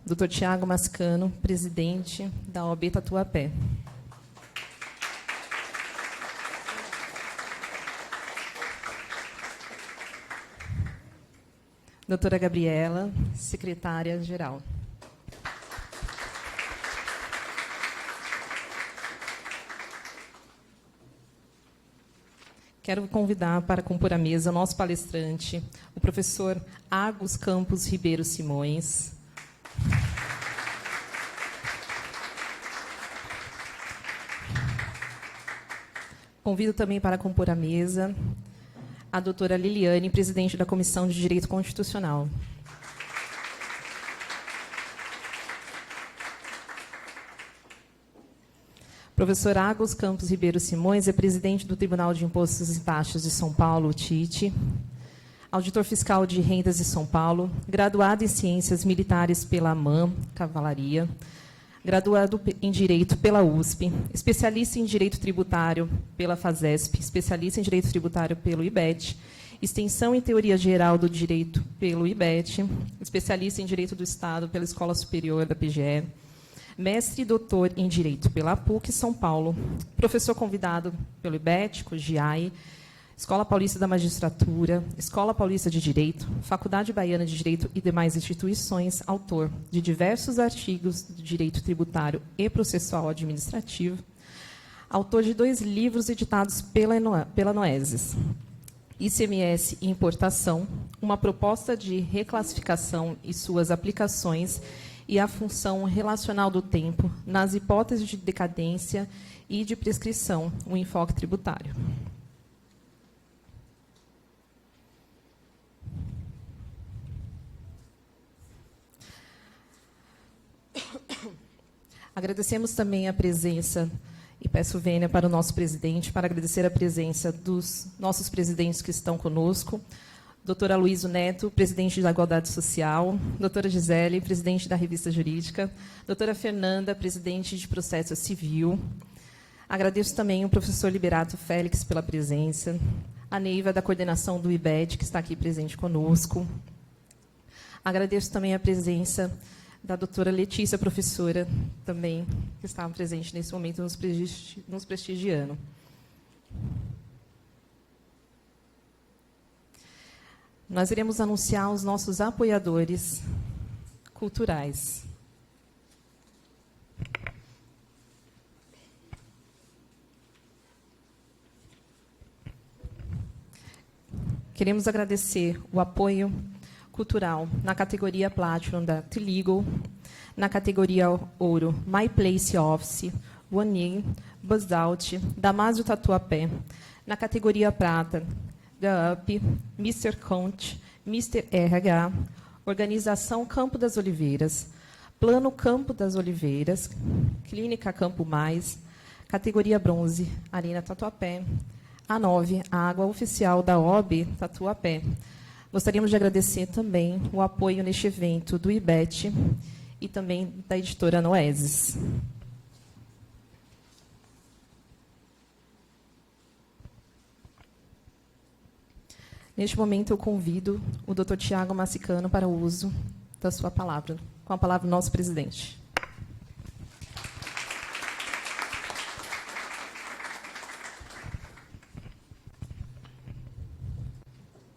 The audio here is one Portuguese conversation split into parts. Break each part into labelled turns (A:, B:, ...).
A: Dr. Tiago Mascano, presidente da OAB Tatuapé. Doutora Gabriela, secretária-geral. Quero convidar para compor a mesa o nosso palestrante, o professor Agus Campos Ribeiro Simões. Convido também para compor a mesa a doutora Liliane, presidente da Comissão de Direito Constitucional. Professor Agus Campos Ribeiro Simões é presidente do Tribunal de Impostos e Taxas de São Paulo, TIT, auditor fiscal de rendas de São Paulo, graduado em Ciências Militares pela AMAN, Cavalaria, graduado em Direito pela USP, especialista em Direito Tributário pela FASESP, especialista em Direito Tributário pelo IBET, extensão em Teoria Geral do Direito pelo IBET, especialista em Direito do Estado pela Escola Superior da PGE, mestre e doutor em Direito pela PUC São Paulo, professor convidado pelo IBET, COGIAI, Escola Paulista da Magistratura, Escola Paulista de Direito, Faculdade Baiana de Direito e demais instituições, autor de diversos artigos de direito tributário e processual administrativo, autor de 2 livros editados pela Noeses, ICMS e Importação, uma proposta de reclassificação e suas aplicações e a função relacional do tempo nas hipóteses de decadência e de prescrição, um enfoque tributário. Agradecemos também a presença, e peço vênia para o nosso presidente, para agradecer a presença dos nossos presidentes que estão conosco, doutora Luísio Neto, presidente da Igualdade Social, doutora Gisele, presidente da Revista Jurídica, doutora Fernanda, presidente de Processo Civil. Agradeço também o professor Liberato Félix pela presença, a Neiva, da coordenação do IBET, que está aqui presente conosco. Agradeço também a presença da doutora Letícia, professora, também, que estava presente nesse momento nos prestigiando. Nós iremos anunciar os nossos apoiadores culturais. Queremos agradecer o apoio cultural na categoria Platinum da T-Legal, na categoria Ouro, My Place Office, One Year, Buzz Out, Damásio Tatuapé, na categoria Prata, The Up, Mr. Count, Mr. RH, Organização Campo das Oliveiras, Plano Campo das Oliveiras, Clínica Campo Mais, categoria Bronze, Arena Tatuapé, A9, a água oficial da OAB Tatuapé. Gostaríamos de agradecer também o apoio neste evento do IBET e também da editora Noeses. Neste momento, eu convido o Dr. Tiago Mascano para o uso da sua palavra. Com a palavra, o nosso presidente.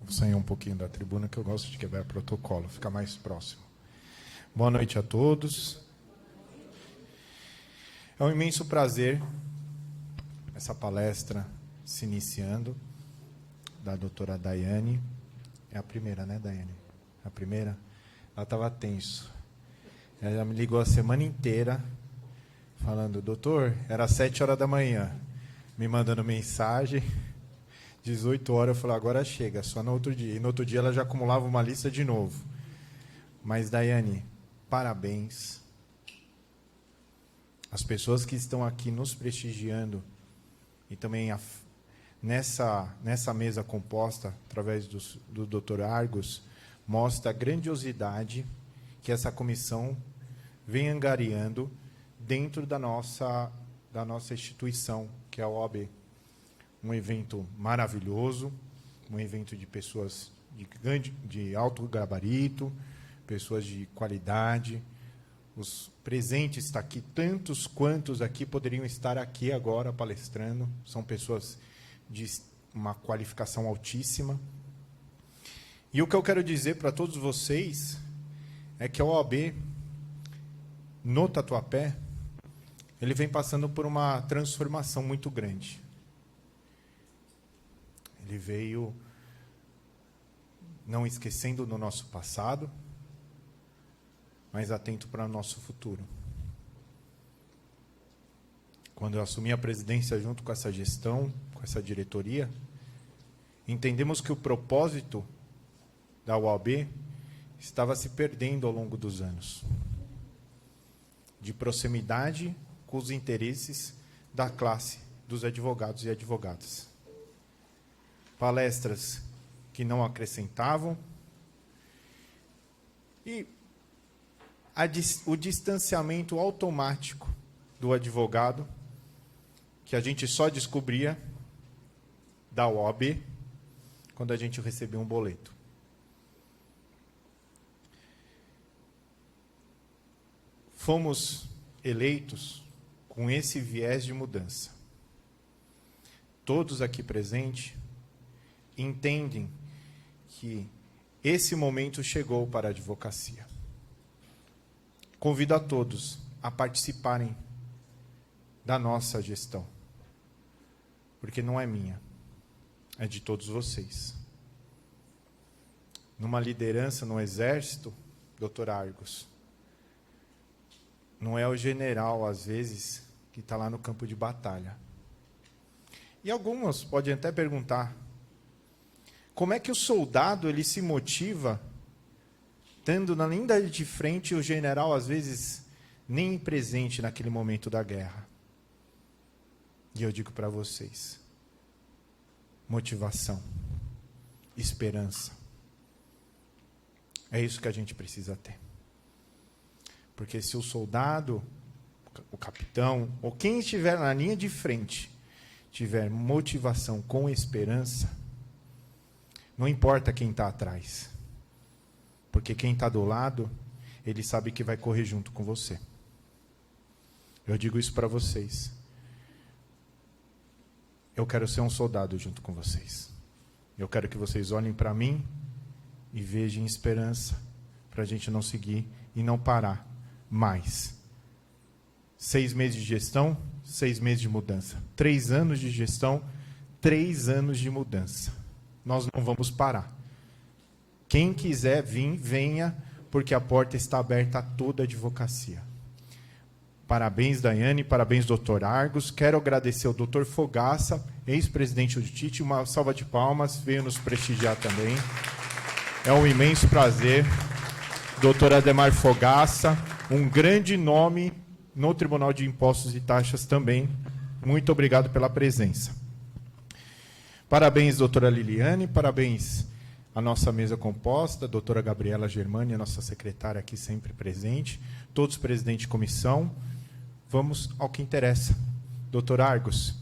B: Vou sair um pouquinho da tribuna, que eu gosto de quebrar protocolo, ficar mais próximo. Boa noite a todos. É um imenso prazer essa palestra se iniciando, da doutora Daiane. É a primeira, né, Daiane? A primeira? Ela estava tenso. Ela me ligou a semana inteira, falando, doutor, era 7 horas da manhã, me mandando mensagem, 18 horas, eu falei, agora chega, só no outro dia. E no outro dia ela já acumulava uma lista de novo. Mas, Daiane, parabéns. As pessoas que estão aqui nos prestigiando e também nessa mesa composta, através do Dr. Argus, mostra a grandiosidade que essa comissão vem angariando dentro da nossa instituição, que é a OAB. Um evento maravilhoso, um evento de pessoas de alto gabarito, pessoas de qualidade, os presentes estão aqui, tantos quantos aqui poderiam estar aqui agora palestrando, são pessoas de uma qualificação altíssima. E o que eu quero dizer para todos vocês é que a OAB, no Tatuapé, ele vem passando por uma transformação muito grande. Ele veio não esquecendo do nosso passado, mas atento para o nosso futuro. Quando eu assumi a presidência junto com essa gestão, com essa diretoria, entendemos que o propósito da UAB estava se perdendo ao longo dos anos, de proximidade com os interesses da classe dos advogados e advogadas. Palestras que não acrescentavam e o distanciamento automático do advogado, que a gente só descobria da OAB quando a gente recebia um boleto. Fomos eleitos com esse viés de mudança. Todos aqui presentes entendem que esse momento chegou para a advocacia. Convido a todos a participarem da nossa gestão, porque não é minha, é de todos vocês. Numa liderança no Exército, Dr. Argos, não é o general, às vezes, que está lá no campo de batalha. E alguns podem até perguntar, como é que o soldado ele se motiva, estando na linha de frente, o general, às vezes, nem presente naquele momento da guerra? E eu digo para vocês, motivação, esperança. É isso que a gente precisa ter. Porque se o soldado, o capitão, ou quem estiver na linha de frente, tiver motivação com esperança, não importa quem está atrás. Porque quem está do lado, ele sabe que vai correr junto com você. Eu digo isso para vocês. Eu quero ser um soldado junto com vocês. Eu quero que vocês olhem para mim e vejam esperança, para a gente não seguir e não parar mais. 6 meses de gestão, 6 meses de mudança. 3 anos de gestão, 3 anos de mudança. Nós não vamos parar. Quem quiser vir, venha, porque a porta está aberta a toda a advocacia. Parabéns, Daiane, parabéns, doutor Argos. Quero agradecer ao doutor Fogaça, ex-presidente do TIT, uma salva de palmas, veio nos prestigiar também. É um imenso prazer. Doutor Ademar Fogaça, um grande nome no Tribunal de Impostos e Taxas também. Muito obrigado pela presença. Parabéns, doutora Liliane, parabéns à nossa mesa composta, doutora Gabriela Germani, a nossa secretária aqui sempre presente, todos presidentes de comissão. Vamos ao que interessa. Doutor Argos,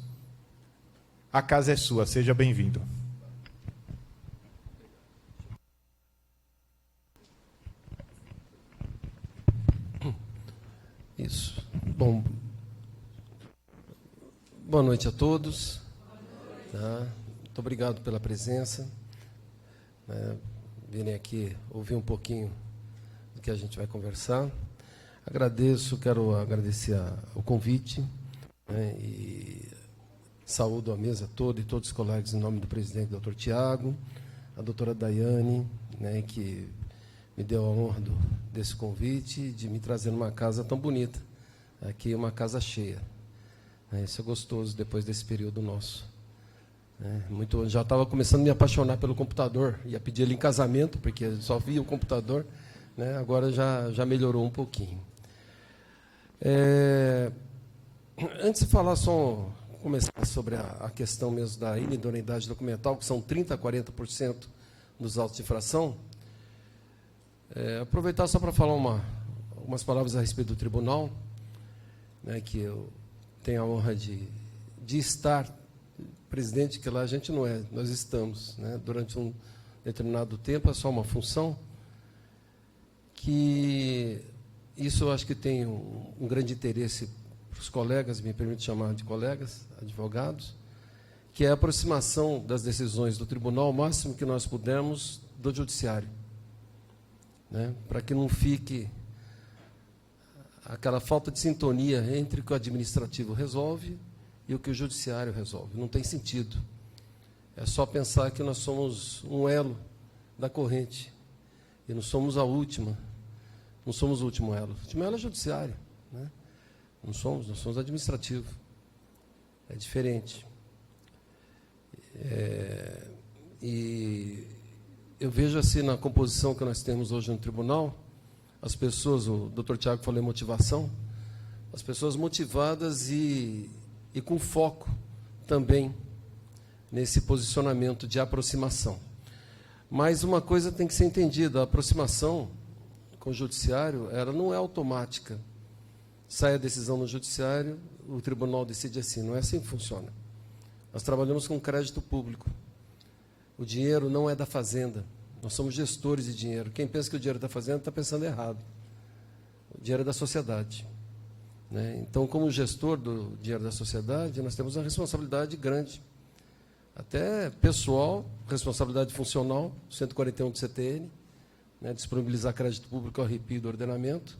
B: a casa é sua, seja bem-vindo.
C: Isso. Bom, boa noite a todos. Tá? Muito obrigado pela presença. Virem aqui ouvir um pouquinho do que a gente vai conversar. Quero agradecer o convite, né, e saúdo a mesa toda e todos os colegas em nome do presidente, doutor Tiago, a doutora Daiane, né, que me deu a honra desse convite, de me trazer numa casa tão bonita. Aqui é uma casa cheia. Isso é gostoso depois desse período nosso. Já estava começando a me apaixonar pelo computador, ia pedir ele em casamento, porque só via o computador, né? Agora já melhorou um pouquinho. Antes de falar começar sobre a questão mesmo da inidoneidade documental, que são 30% a 40% dos autos de infração, aproveitar só para falar algumas palavras a respeito do tribunal, né, que eu tenho a honra de estar presidente, que lá a gente não é, nós estamos, né, durante um determinado tempo, é só uma função que isso eu acho que tem um grande interesse para os colegas, me permite chamar de colegas, advogados, que é a aproximação das decisões do tribunal ao máximo que nós pudermos do judiciário, né? Para que não fique aquela falta de sintonia entre o que o administrativo resolve e o que o judiciário resolve. Não tem sentido. É só pensar que nós somos um elo da corrente e não somos a última. Não somos o último elo. O último elo é o judiciário, né? Nós somos administrativo. É diferente. E eu vejo assim, na composição que nós temos hoje no tribunal, as pessoas, o doutor Tiago falou em motivação, as pessoas motivadas e com foco também nesse posicionamento de aproximação. Mas uma coisa tem que ser entendida, a aproximação com o judiciário, ela não é automática. Sai a decisão no judiciário, o tribunal decide assim, não é assim que funciona. Nós trabalhamos com crédito público. O dinheiro não é da Fazenda. Nós somos gestores de dinheiro. Quem pensa que o dinheiro é da Fazenda está pensando errado. O dinheiro é da sociedade, né? Então, como gestor do dinheiro da sociedade, nós temos uma responsabilidade grande, até pessoal, responsabilidade funcional, 141 do CTN, né, disponibilizar crédito público ao arrepio do ordenamento,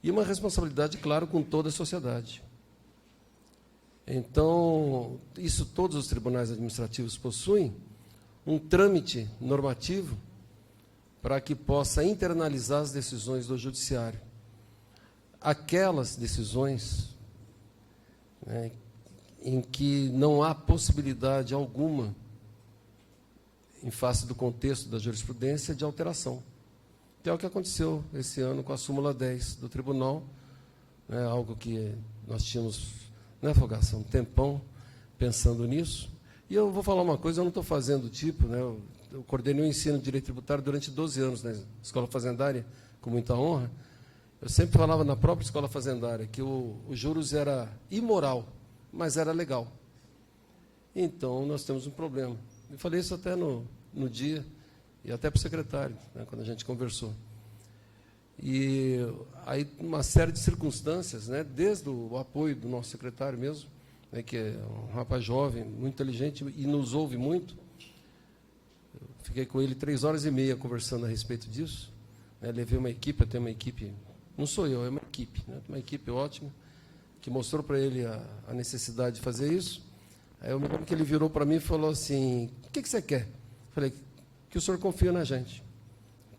C: e uma responsabilidade, claro, com toda a sociedade. Então, isso todos os tribunais administrativos possuem, um trâmite normativo para que possa internalizar as decisões do judiciário. Aquelas decisões, né, em que não há possibilidade alguma, em face do contexto da jurisprudência, de alteração. Que é o que aconteceu esse ano com a súmula 10 do tribunal, né, algo que nós tínhamos, né, Fogaça, um tempão pensando nisso. E eu vou falar uma coisa, eu não estou fazendo tipo, né, eu coordenei o ensino de direito tributário durante 12 anos na Escola Fazendária, com muita honra. Eu sempre falava na própria Escola Fazendária que o juros era imoral, mas era legal. Então, nós temos um problema. Eu falei isso até no dia, e até para o secretário, né, quando a gente conversou. E aí, uma série de circunstâncias, né, desde o apoio do nosso secretário mesmo, né, que é um rapaz jovem, muito inteligente e nos ouve muito. Eu fiquei com ele 3h30 conversando a respeito disso. Né, levei uma equipe, eu tenho uma equipe, não sou eu, é uma equipe, né, uma equipe ótima, que mostrou para ele a necessidade de fazer isso. Aí eu me lembro que ele virou para mim e falou assim, o que você quer? Eu falei, que o senhor confia na gente.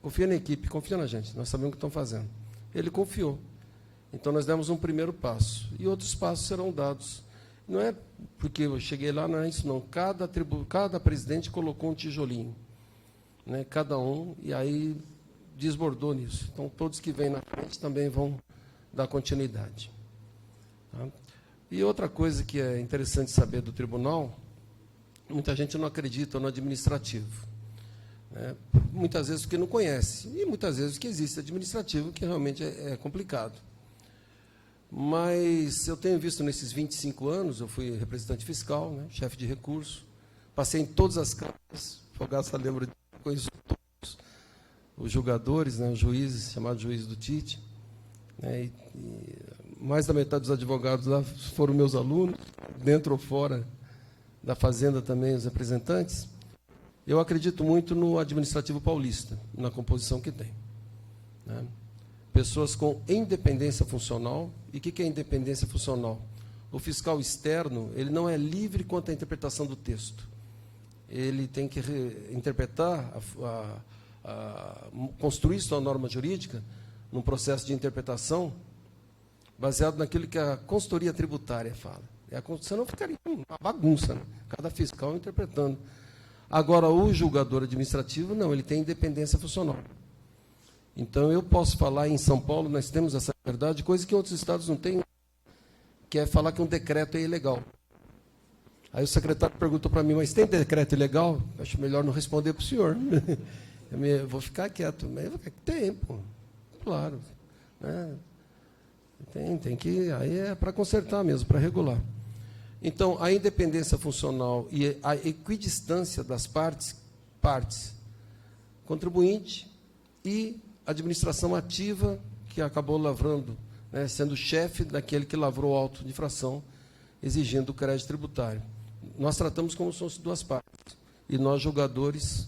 C: Confia na equipe, confia na gente, nós sabemos o que estão fazendo. Ele confiou. Então, nós demos um primeiro passo. E outros passos serão dados. Não é porque eu cheguei lá, não é isso, não. Cada presidente colocou um tijolinho, né, cada um, e aí desbordou nisso. Então, todos que vêm na frente também vão dar continuidade. Tá? E outra coisa que é interessante saber do tribunal, muita gente não acredita no administrativo, né? Muitas vezes porque não conhece, e muitas vezes que existe administrativo, que realmente é complicado. Mas eu tenho visto nesses 25 anos, eu fui representante fiscal, né, chefe de recurso, passei em todas as câmaras, Fogaça lembra de conheço todos os julgadores, né, os juízes, chamados juízes do TIT, né, e mais da metade dos advogados lá foram meus alunos, dentro ou fora da Fazenda também, os representantes. Eu acredito muito no administrativo paulista, na composição que tem, né? Pessoas com independência funcional. E o que é independência funcional? O fiscal externo, ele não é livre quanto à interpretação do texto. Ele tem que interpretar, construir sua norma jurídica num processo de interpretação baseado naquilo que a consultoria tributária fala. Senão ficaria uma bagunça, né? Cada fiscal interpretando. Agora, o julgador administrativo, não, ele tem independência funcional. Então, eu posso falar, em São Paulo, nós temos essa liberdade, coisa que em outros estados não tem, que é falar que um decreto é ilegal. Aí o secretário perguntou para mim, mas tem decreto ilegal? Acho melhor não responder para o senhor. Eu vou ficar quieto. Tem, pô. Claro. Né? Tem que... Aí é para consertar mesmo, para regular. Então, a independência funcional e a equidistância das partes, contribuinte e administração ativa, que acabou lavrando, né, sendo chefe daquele que lavrou o auto de infração, exigindo o crédito tributário. Nós tratamos como se fossem duas partes, e nós, julgadores,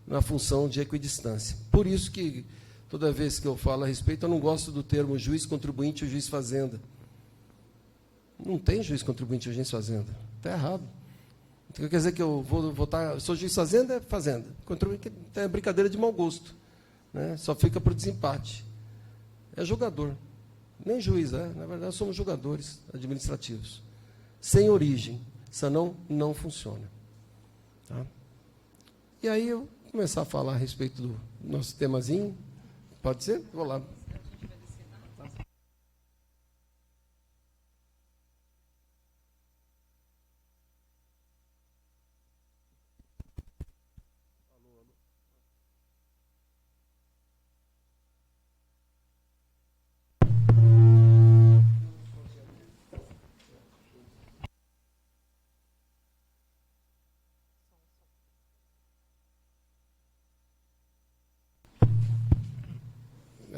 C: na função de equidistância. Por isso que, toda vez que eu falo a respeito, eu não gosto do termo juiz contribuinte ou juiz fazenda. Não tem juiz contribuinte ou juiz fazenda. Está errado. Então, quer dizer que eu vou votar, sou juiz fazenda, é fazenda. Contribuinte é brincadeira de mau gosto, né? Só fica para o desempate. É jogador. Nem juiz, na verdade, somos jogadores administrativos. Sem origem, senão não funciona. Tá? E aí eu vou começar a falar a respeito do nosso temazinho. Pode ser? Vou lá.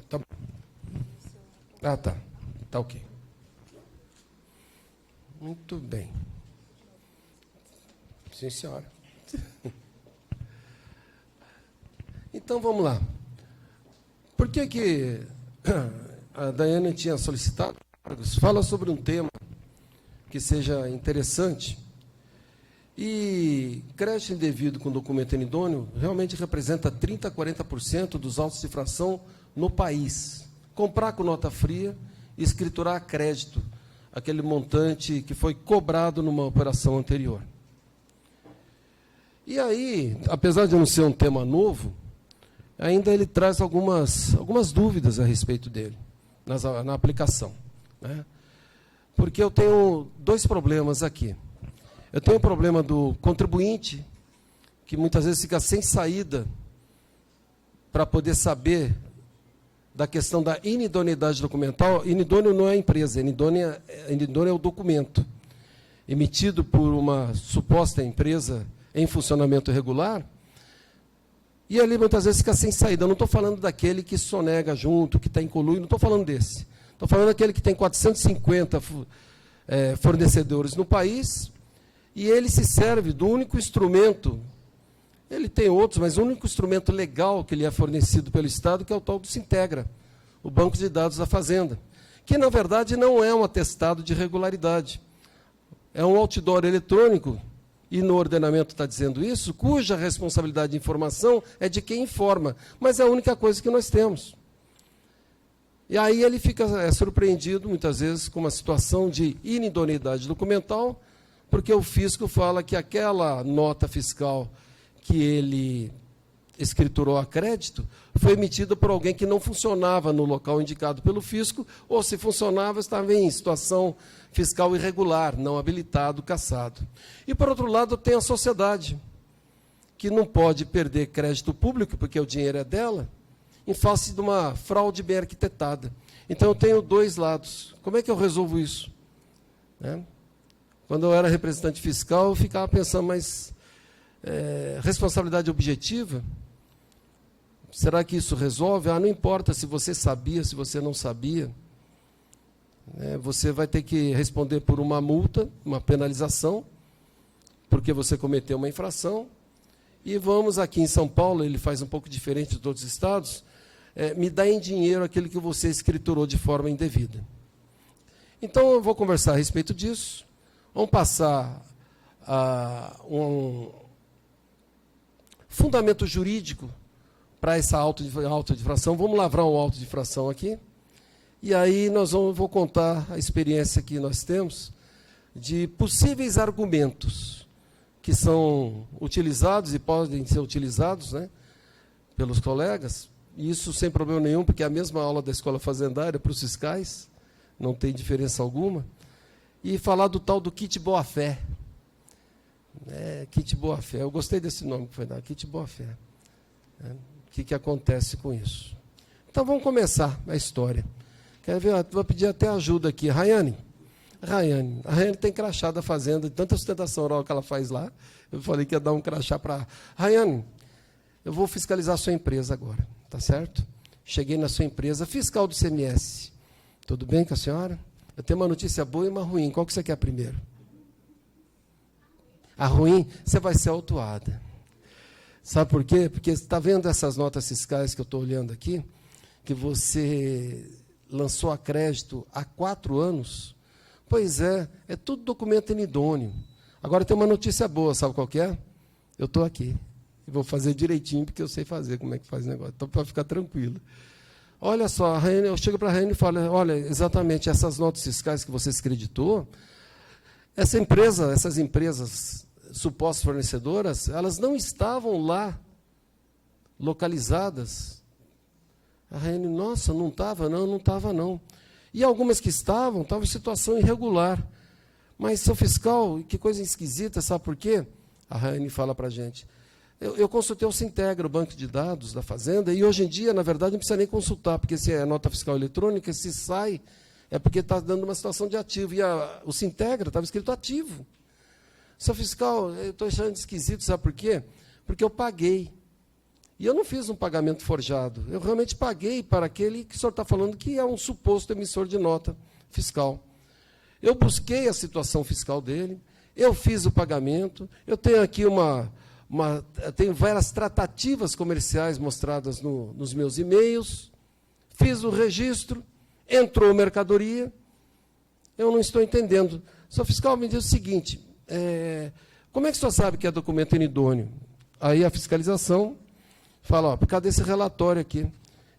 C: Tá. Ah, tá. Tá ok. Muito bem. Sim, senhora. Então, vamos lá. Por que a Daiane tinha solicitado? Fala sobre um tema que seja interessante. E crédito indevido com documento inidôneo realmente representa 30% a 40% dos autos de infração no país. Comprar com nota fria e escriturar a crédito aquele montante que foi cobrado numa operação anterior. E aí, apesar de não ser um tema novo, ainda ele traz algumas dúvidas a respeito dele, na aplicação, né? Porque eu tenho dois problemas aqui. Eu tenho o problema do contribuinte, que muitas vezes fica sem saída para poder saber da questão da inidoneidade documental. Inidôneo não é a empresa, inidôneo é o documento emitido por uma suposta empresa em funcionamento regular, e ali muitas vezes fica sem saída. Eu não estou falando daquele que sonega junto, que está em conluio, não estou falando desse. Estou falando daquele que tem 450 fornecedores no país, e ele se serve do único instrumento, ele tem outros, mas o único instrumento legal que lhe é fornecido pelo Estado, que é o tal do Sintegra, o Banco de Dados da Fazenda, que, na verdade, não é um atestado de regularidade. É um outdoor eletrônico, e no ordenamento está dizendo isso, cuja responsabilidade de informação é de quem informa, mas é a única coisa que nós temos. E aí ele fica surpreendido, muitas vezes, com uma situação de inidoneidade documental, porque o fisco fala que aquela nota fiscal que ele escriturou a crédito foi emitida por alguém que não funcionava no local indicado pelo fisco, ou se funcionava, estava em situação fiscal irregular, não habilitado, cassado. E, por outro lado, tem a sociedade, que não pode perder crédito público, porque o dinheiro é dela, em face de uma fraude bem arquitetada. Então, eu tenho dois lados. Como é que eu resolvo isso? Né? Quando eu era representante fiscal, eu ficava pensando, mas responsabilidade objetiva? Será que isso resolve? Não importa se você sabia, se você não sabia. Você vai ter que responder por uma multa, uma penalização, porque você cometeu uma infração. E vamos aqui em São Paulo, ele faz um pouco diferente de outros estados, me dá em dinheiro aquilo que você escriturou de forma indevida. Então, eu vou conversar a respeito disso. Vamos passar a um fundamento jurídico para essa auto de infração. Vamos lavrar um auto de infração aqui. E aí vou contar a experiência que nós temos de possíveis argumentos que são utilizados e podem ser utilizados, né, pelos colegas. E isso sem problema nenhum, porque é a mesma aula da escola fazendária para os fiscais, não tem diferença alguma. E falar do tal do kit boa-fé. Kit boa-fé. Eu gostei desse nome que foi dado, kit boa-fé. O que acontece com isso? Então, vamos começar a história. Quer ver? Vou pedir até ajuda aqui. Rayane, a Rayane tem crachá da Fazenda, de tanta sustentação oral que ela faz lá. Eu falei que ia dar um crachá para... Rayane, eu vou fiscalizar a sua empresa agora, tá certo? cheguei na sua empresa, fiscal do ICMS. Tudo bem com a senhora? Eu tenho uma notícia boa e uma ruim. Qual que você quer primeiro? A ruim, você vai ser autuada. Sabe por quê? Porque você está vendo essas notas fiscais que eu estou olhando aqui, que você lançou a crédito há 4 anos? Pois é tudo documento inidôneo. Agora tem uma notícia boa, sabe qual que é? Eu estou aqui. E vou fazer direitinho, porque eu sei fazer como é que faz o negócio. Então, para ficar tranquilo. Olha só, a Raiane, eu chego para a Raiane e falo, olha, exatamente, essas notas fiscais que você se creditou, essas empresas supostas fornecedoras, elas não estavam lá localizadas. A Raiane, nossa, não estava não. E algumas que estavam em situação irregular. Mas, seu fiscal, que coisa esquisita, sabe por quê? A Raiane fala para a gente. Eu consultei o Sintegra, o banco de dados da Fazenda, e hoje em dia, na verdade, não precisa nem consultar, porque se é nota fiscal eletrônica, se sai, é porque está dando uma situação de ativo. E o Sintegra estava escrito ativo. Seu fiscal, eu estou achando esquisito, sabe por quê? Porque eu paguei. E eu não fiz um pagamento forjado. Eu realmente paguei para aquele que o senhor está falando que é um suposto emissor de nota fiscal. Eu busquei a situação fiscal dele, eu fiz o pagamento, eu tenho aqui tenho várias tratativas comerciais mostradas nos meus e-mails, fiz o registro, entrou mercadoria, eu não estou entendendo. Seu fiscal me diz o seguinte, como é que o senhor sabe que é documento inidôneo? Aí a fiscalização fala, por causa desse relatório aqui,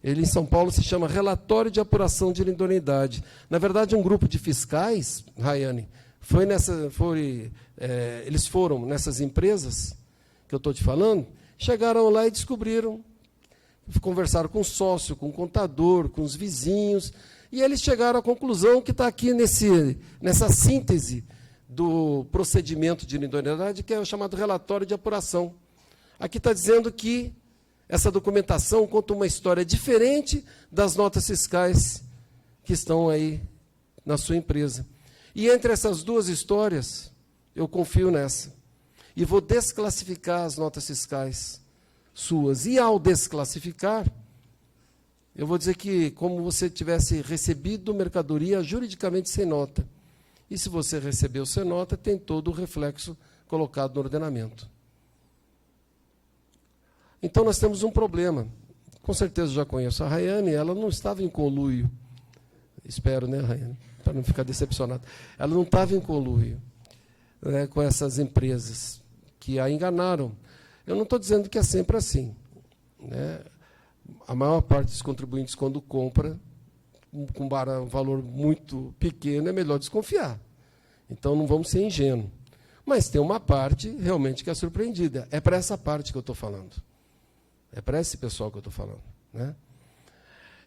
C: ele em São Paulo se chama Relatório de Apuração de Inidoneidade. Na verdade, um grupo de fiscais, Raiane, eles foram nessas empresas que eu estou te falando, chegaram lá e descobriram, conversaram com o sócio, com o contador, com os vizinhos, e eles chegaram à conclusão que está aqui nessa síntese do procedimento de inidoneidade, que é o chamado relatório de apuração. Aqui está dizendo que essa documentação conta uma história diferente das notas fiscais que estão aí na sua empresa. E entre essas duas histórias, eu confio nessa. E vou desclassificar as notas fiscais suas. E ao desclassificar, eu vou dizer que como você tivesse recebido mercadoria juridicamente sem nota. E se você recebeu sem nota, tem todo o reflexo colocado no ordenamento. Então, nós temos um problema. Com certeza já conheço a Raiane, ela não estava em conluio. Espero, né, Raiane? Para não ficar decepcionado. Ela não estava em conluio, né, com essas empresas que a enganaram. Eu não estou dizendo que é sempre assim, né? A maior parte dos contribuintes, quando compra, com um valor muito pequeno, é melhor desconfiar. Então, não vamos ser ingênuos. Mas tem uma parte realmente que é surpreendida. É para essa parte que eu estou falando. É para esse pessoal que eu estou falando, né?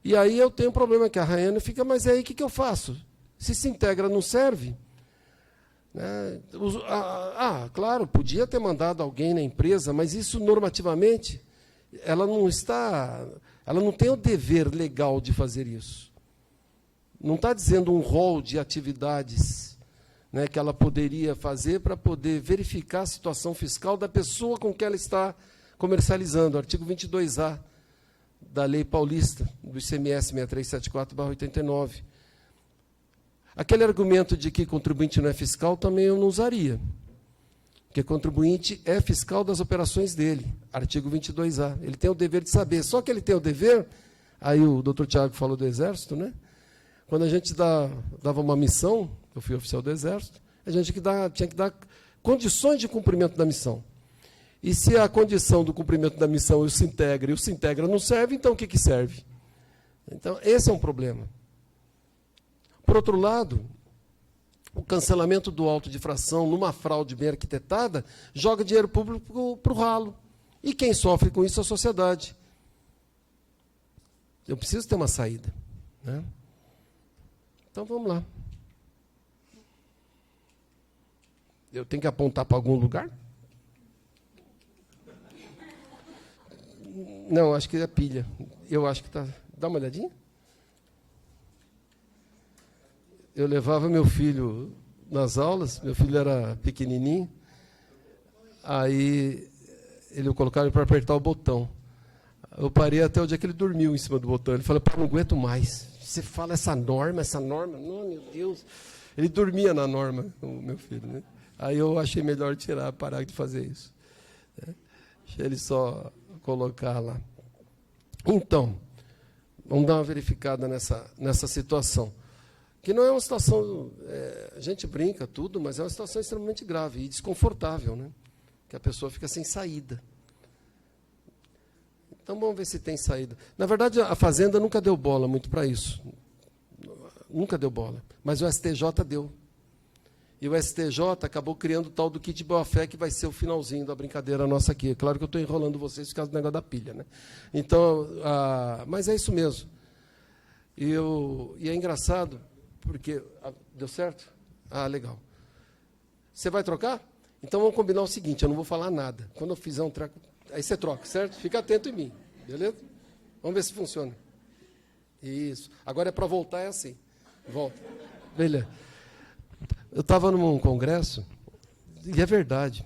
C: E aí eu tenho um problema que a Raiane fica, mas aí o que eu faço? Se Sintegra não serve, né? Claro, podia ter mandado alguém na empresa, mas isso normativamente, ela não tem o dever legal de fazer isso. Não está dizendo um rol de atividades, né, que ela poderia fazer para poder verificar a situação fiscal da pessoa com que ela está comercializando, artigo 22A da Lei Paulista, do ICMS 6374/89. Aquele argumento de que contribuinte não é fiscal também eu não usaria, porque contribuinte é fiscal das operações dele, artigo 22A. Ele tem o dever de saber, só que ele tem o dever, aí o doutor Tiago falou do Exército, né? Quando a gente dava uma missão, eu fui oficial do Exército, a gente tinha que dar condições de cumprimento da missão. E se a condição do cumprimento da missão é o Sintegra, e o Sintegra não serve, então o que serve? Então, esse é um problema. Por outro lado, o cancelamento do auto de infração numa fraude bem arquitetada joga dinheiro público para o ralo. E quem sofre com isso é a sociedade. Eu preciso ter uma saída, né? Então, vamos lá. Eu tenho que apontar para algum lugar? Não, acho que é pilha. Eu acho que está... Dá uma olhadinha. Eu levava meu filho nas aulas, meu filho era pequenininho, aí ele colocava para apertar o botão. Eu parei até o dia que ele dormiu em cima do botão. Ele falou, não aguento mais. Você fala essa norma, não, meu Deus. Ele dormia na norma, o meu filho, né? Aí eu achei melhor parar de fazer isso. Deixa ele só colocar lá. Então, vamos dar uma verificada nessa situação. Que não é uma situação, a gente brinca tudo, mas é uma situação extremamente grave e desconfortável, né? Que a pessoa fica sem saída. Então, vamos ver se tem saída. Na verdade, a Fazenda nunca deu bola muito para isso. Nunca deu bola. Mas o STJ deu. E o STJ acabou criando o tal do kit boa-fé, que vai ser o finalzinho da brincadeira nossa aqui. É claro que eu estou enrolando vocês por causa do negócio da pilha, né? Então, mas é isso mesmo. E é engraçado, porque... deu certo? Legal. Você vai trocar? Então, vamos combinar o seguinte, eu não vou falar nada. Quando eu fizer um treco... Aí você troca, certo? Fica atento em mim, beleza? Vamos ver se funciona. Isso. Agora é para voltar, é assim. Volta. Beleza. Eu estava num congresso, e é verdade,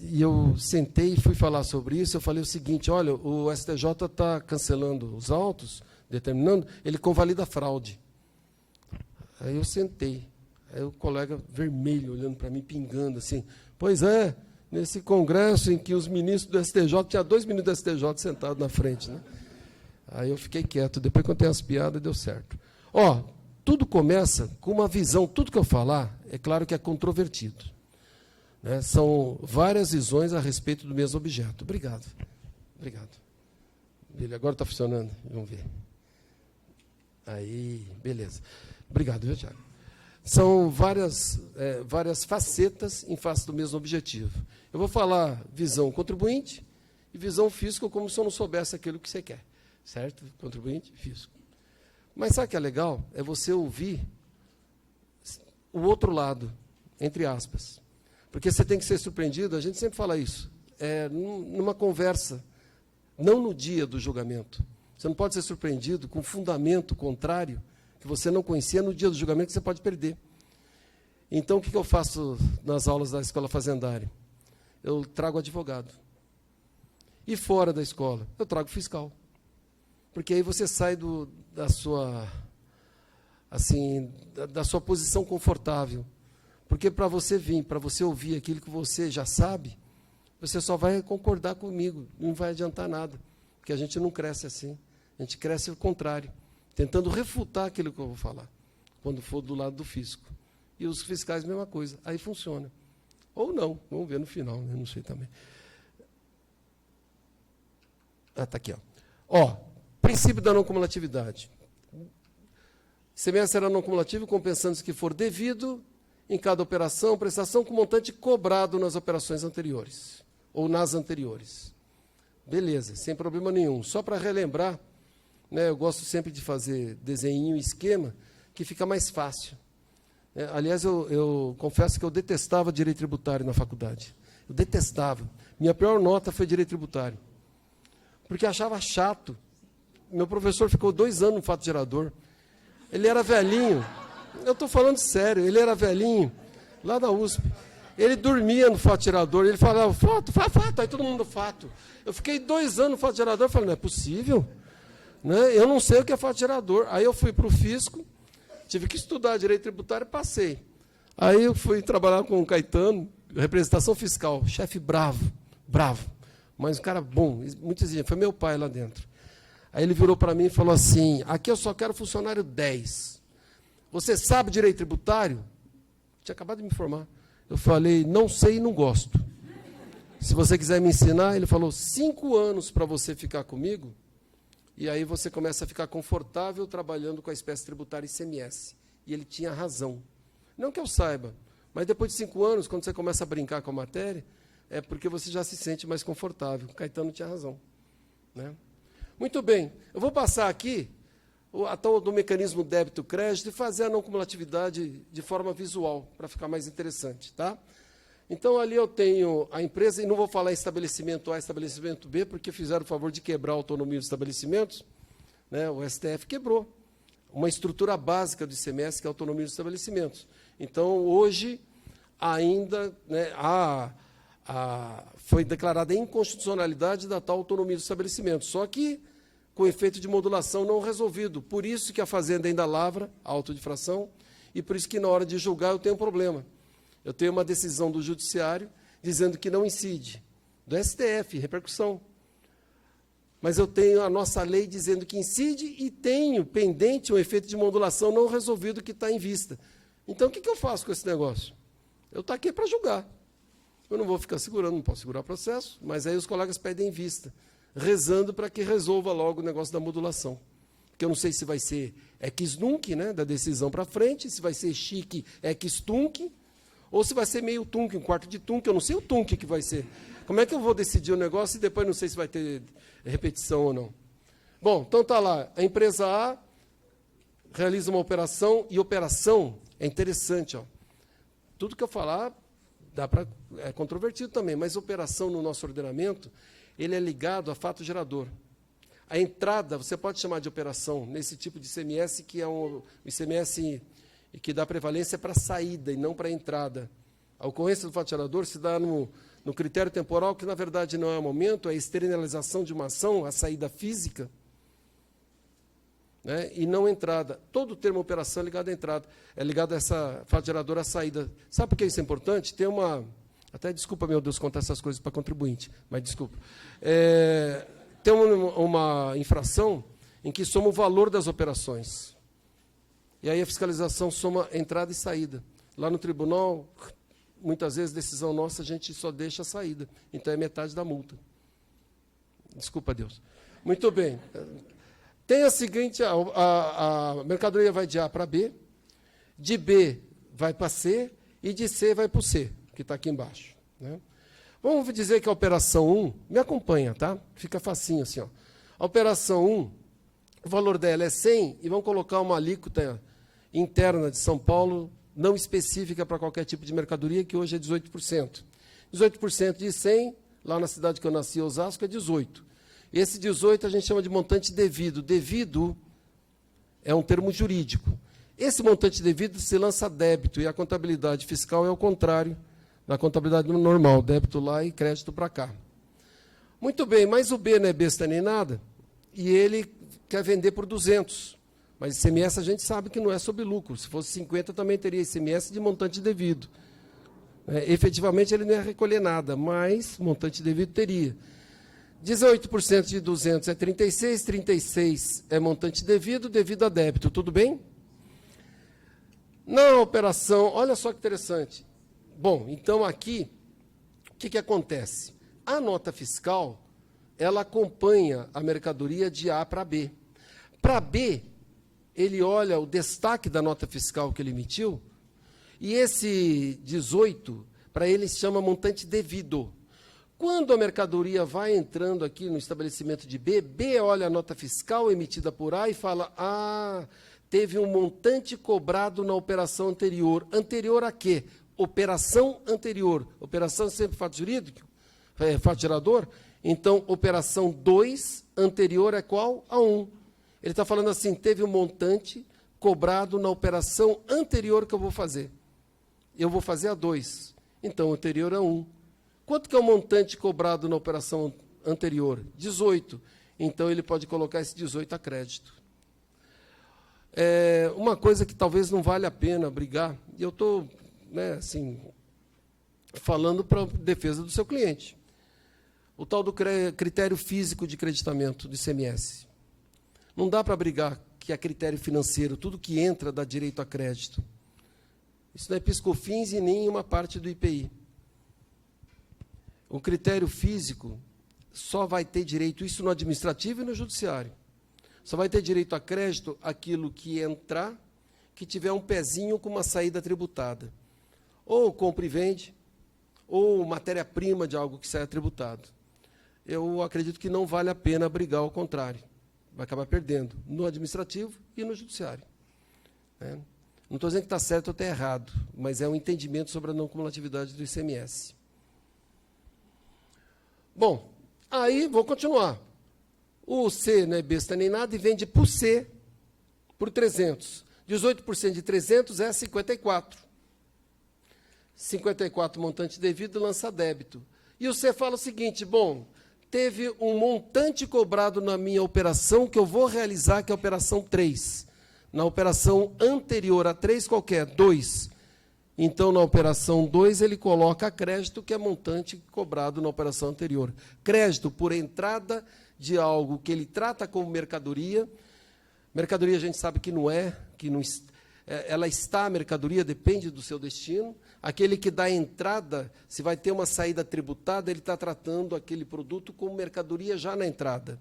C: e eu sentei e fui falar sobre isso, eu falei o seguinte, olha, o STJ está cancelando os autos, determinando, ele convalida a fraude. Aí eu sentei, aí o colega vermelho olhando para mim, pingando assim, pois é, nesse congresso em que os ministros do STJ, tinha 2 ministros do STJ sentados na frente, né? Aí eu fiquei quieto, depois contei as piadas, deu certo. Tudo começa com uma visão, tudo que eu falar, é claro que é controvertido, né? São várias visões a respeito do mesmo objeto. Obrigado. Agora está funcionando, vamos ver. Aí, beleza. Obrigado, viu, Tiago? São várias facetas em face do mesmo objetivo. Eu vou falar visão contribuinte e visão fiscal, como se eu não soubesse aquilo que você quer. Certo? Contribuinte, fiscal. Mas sabe o que é legal? É você ouvir o outro lado, entre aspas. Porque você tem que ser surpreendido, a gente sempre fala isso, numa conversa, não no dia do julgamento. Você não pode ser surpreendido com fundamento contrário, que você não conhecia, no dia do julgamento, que você pode perder. Então, o que eu faço nas aulas da escola fazendária? Eu trago advogado. E fora da escola, eu trago fiscal. Porque aí você sai da sua posição confortável. Porque para você vir, para você ouvir aquilo que você já sabe, você só vai concordar comigo, não vai adiantar nada. Porque a gente não cresce assim. A gente cresce ao contrário, tentando refutar aquilo que eu vou falar, quando for do lado do fisco. E os fiscais, mesma coisa. Aí funciona. Ou não, vamos ver no final, né? Não sei também. Está aqui. Princípio da não cumulatividade. ICMS será não cumulativo, compensando-se que for devido em cada operação, prestação com montante cobrado nas operações anteriores, ou nas anteriores. Beleza, sem problema nenhum. Só para relembrar, né, eu gosto sempre de fazer desenho e esquema, que fica mais fácil. Aliás, eu confesso que eu detestava direito tributário na faculdade. Eu detestava. Minha pior nota foi direito tributário. Porque achava chato. Meu professor ficou 2 anos no fato gerador. Ele era velhinho. Eu estou falando sério. Ele era velhinho, lá da USP. Ele dormia no fato gerador. Ele falava, fato. Aí todo mundo fato. Eu fiquei 2 anos no fato gerador. Eu falei, não é possível. Né? Eu não sei o que é fato gerador. Aí eu fui para o fisco. Tive que estudar direito tributário e passei. Aí eu fui trabalhar com o Caetano, representação fiscal. Chefe bravo. Mas um cara bom, muito exigente. Foi meu pai lá dentro. Aí ele virou para mim e falou assim, aqui eu só quero funcionário 10. Você sabe direito tributário? Tinha acabado de me informar. Eu falei, não sei e não gosto. Se você quiser me ensinar, ele falou, 5 anos para você ficar comigo, e aí você começa a ficar confortável trabalhando com a espécie tributária ICMS. E ele tinha razão. Não que eu saiba, mas depois de 5 anos, quando você começa a brincar com a matéria, é porque você já se sente mais confortável. O Caetano tinha razão. Né? Muito bem, eu vou passar aqui a tal do mecanismo débito-crédito e fazer a não cumulatividade de forma visual, para ficar mais interessante. Tá? Então, ali eu tenho a empresa, e não vou falar estabelecimento A e estabelecimento B, porque fizeram o favor de quebrar a autonomia dos estabelecimentos. Né? O STF quebrou uma estrutura básica do ICMS, que é a autonomia dos estabelecimentos. Então, hoje, ainda, né, foi declarada a inconstitucionalidade da tal autonomia do estabelecimento, só que com efeito de modulação não resolvido. Por isso que a Fazenda ainda lavra a autodifração e por isso que, na hora de julgar, eu tenho um problema. Eu tenho uma decisão do Judiciário dizendo que não incide, do STF, repercussão. Mas eu tenho a nossa lei dizendo que incide e tenho pendente um efeito de modulação não resolvido que está em vista. Então, o que eu faço com esse negócio? Eu estou aqui para julgar. Eu não vou ficar segurando, não posso segurar o processo, mas aí os colegas pedem vista, rezando para que resolva logo o negócio da modulação. Porque eu não sei se vai ser ex-nunc, né, da decisão para frente, se vai ser chique ex-tunc, ou se vai ser meio tunc, um quarto de tunc, eu não sei o tunc que vai ser. Como é que eu vou decidir o negócio e depois não sei se vai ter repetição ou não? Bom, então está lá, a empresa A realiza uma operação, e operação é interessante, ó. Tudo que eu falar é controvertido também, mas operação no nosso ordenamento, ele é ligado a fato gerador. A entrada, você pode chamar de operação nesse tipo de ICMS, que é um ICMS que dá prevalência para a saída e não para a entrada. A ocorrência do fato gerador se dá no critério temporal, que na verdade não é o momento, é a externalização de uma ação, a saída física, né, e não entrada. Todo o termo operação é ligado à entrada, é ligado a essa fato gerador à saída. Sabe por que isso é importante? Tem uma... Até desculpa, meu Deus, contar essas coisas para contribuinte, mas desculpa. Tem uma infração em que soma o valor das operações. E aí a fiscalização soma entrada e saída. Lá no tribunal, muitas vezes, decisão nossa, a gente só deixa a saída. Então é metade da multa. Desculpa, Deus. Muito bem. Tem a seguinte, a mercadoria vai de A para B, de B vai para C, e de C vai para o C, que está aqui embaixo, né? Vamos dizer que a operação 1, me acompanha, tá? Fica facinho assim, ó. A operação 1, o valor dela é 100, e vamos colocar uma alíquota interna de São Paulo, não específica para qualquer tipo de mercadoria, que hoje é 18%. 18% de 100, lá na cidade que eu nasci, Osasco, é 18%. Esse 18 a gente chama de montante devido. Devido é um termo jurídico. Esse montante devido se lança débito, e a contabilidade fiscal é o contrário da contabilidade normal, débito lá e crédito para cá. Muito bem, mas o B não é besta nem nada, e ele quer vender por 200. Mas ICMS a gente sabe que não é sobre lucro. Se fosse 50, também teria ICMS de montante devido. Efetivamente, ele não ia recolher nada, mas montante devido teria. 18% de 200 é 36, 36 é montante devido, devido a débito, tudo bem? Na operação, olha só que interessante. Bom, então aqui, o que acontece? A nota fiscal, ela acompanha a mercadoria de A para B. Para B, ele olha o destaque da nota fiscal que ele emitiu, e esse 18, para ele se chama montante devido. Quando a mercadoria vai entrando aqui no estabelecimento de B, B olha a nota fiscal emitida por A e fala, teve um montante cobrado na operação anterior. Anterior a quê? Operação anterior. Operação sempre fato jurídico, fato gerador. Então, operação 2, anterior é qual? A 1. Ele está falando assim, teve um montante cobrado na operação anterior que eu vou fazer. Eu vou fazer a 2. Então, anterior a 1. Quanto que é o montante cobrado na operação anterior? 18. Então, ele pode colocar esse 18 a crédito. Uma coisa que talvez não vale a pena brigar, e eu estou assim, falando para a defesa do seu cliente. O tal do critério físico de creditamento do ICMS. Não dá para brigar que é critério financeiro, tudo que entra dá direito a crédito. Isso não é PiscoFins e nem uma parte do IPI. O critério físico só vai ter direito, isso no administrativo e no judiciário. Só vai ter direito a crédito aquilo que entrar, que tiver um pezinho com uma saída tributada. Ou compra e vende, ou matéria-prima de algo que saia tributado. Eu acredito que não vale a pena brigar ao contrário. Vai acabar perdendo no administrativo e no judiciário. Não estou dizendo que está certo ou está errado, mas é um entendimento sobre a não cumulatividade do ICMS. Bom, aí vou continuar. O C não é besta nem nada e vende por C por 300. 18% de 300 é 54. 54 montante devido lança débito. E você fala o seguinte, bom, teve um montante cobrado na minha operação que eu vou realizar, que é a operação 3. Na operação anterior a 3, qual que é? 2. Então, na operação 2, ele coloca crédito, que é montante cobrado na operação anterior. Crédito por entrada de algo que ele trata como mercadoria. Mercadoria a gente sabe que não é, ela está mercadoria, depende do seu destino. Aquele que dá entrada, se vai ter uma saída tributada, ele está tratando aquele produto como mercadoria já na entrada.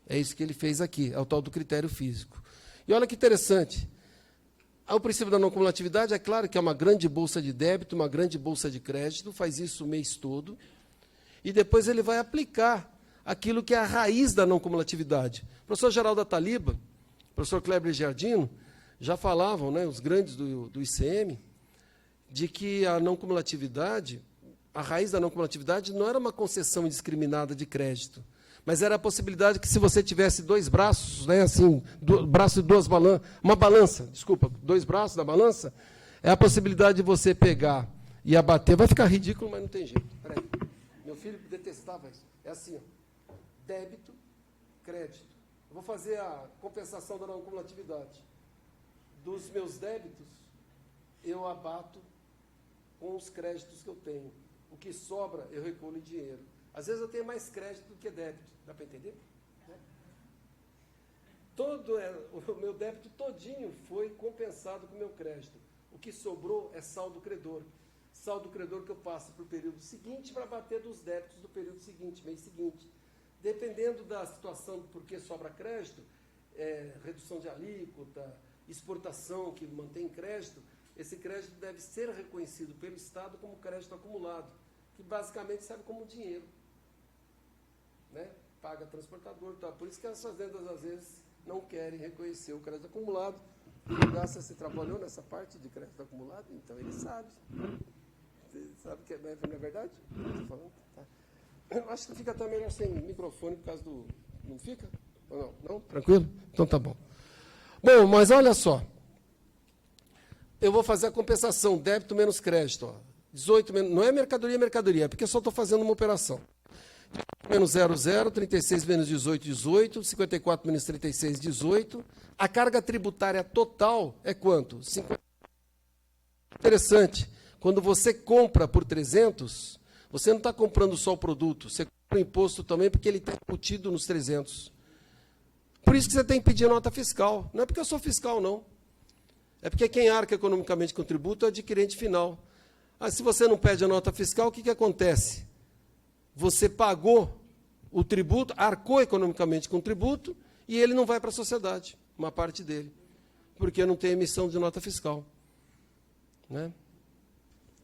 C: É isso que ele fez aqui, é o tal do critério físico. E olha que interessante, o princípio da não cumulatividade, é claro que é uma grande bolsa de débito, uma grande bolsa de crédito, faz isso o mês todo, e depois ele vai aplicar aquilo que é a raiz da não cumulatividade. O professor Geraldo Ataliba, o professor Kleber Giardino, já falavam, né, os grandes do ICM, de que a não cumulatividade, a raiz da não cumulatividade não era uma concessão indiscriminada de crédito, mas era a possibilidade que, se você tivesse dois braços, né, assim, braço e duas balanças, dois braços da balança, é a possibilidade de você pegar e abater. Vai ficar ridículo, mas não tem jeito. Peraí. Meu filho detestava isso. É assim, ó, débito, crédito. Eu vou fazer a compensação da não cumulatividade. Dos meus débitos, eu abato com os créditos que eu tenho. O que sobra, eu recolho em dinheiro. Às vezes eu tenho mais crédito do que débito. Dá para entender? O meu débito todinho foi compensado com o meu crédito. O que sobrou é saldo credor. Saldo credor que eu passo para o período seguinte para bater dos débitos do período seguinte, mês seguinte. Dependendo da situação, porque sobra crédito, redução de alíquota, exportação que mantém crédito, esse crédito deve ser reconhecido pelo Estado como crédito acumulado, que basicamente serve como dinheiro. Né? Paga transportador, tá? Por isso que as fazendas, às vezes, não querem reconhecer o crédito acumulado. O Gassa se trabalhou nessa parte de crédito acumulado, então ele sabe. Você sabe que não é verdade? Estou falando? Tá. Eu acho que fica até melhor sem microfone por causa do... Não fica? Ou não? Não? Tranquilo? Então tá bom. Bom, mas olha só. Eu vou fazer a compensação, débito menos crédito. Ó. 18 menos, não é mercadoria, porque eu só estou fazendo uma operação. Menos 00, 36 menos 18, 18, 54 menos 36, 18. A carga tributária total é quanto? 50. Interessante. Quando você compra por 300, você não está comprando só o produto, você compra o imposto também, porque ele está embutido nos 300. Por isso que você tem que pedir nota fiscal. Não é porque eu sou fiscal, não. É porque quem arca economicamente com o tributo é o adquirente final. Se você não pede a nota fiscal, o que acontece? Você pagou o tributo, arcou economicamente com o tributo, e ele não vai para a sociedade, uma parte dele, porque não tem emissão de nota fiscal. Né?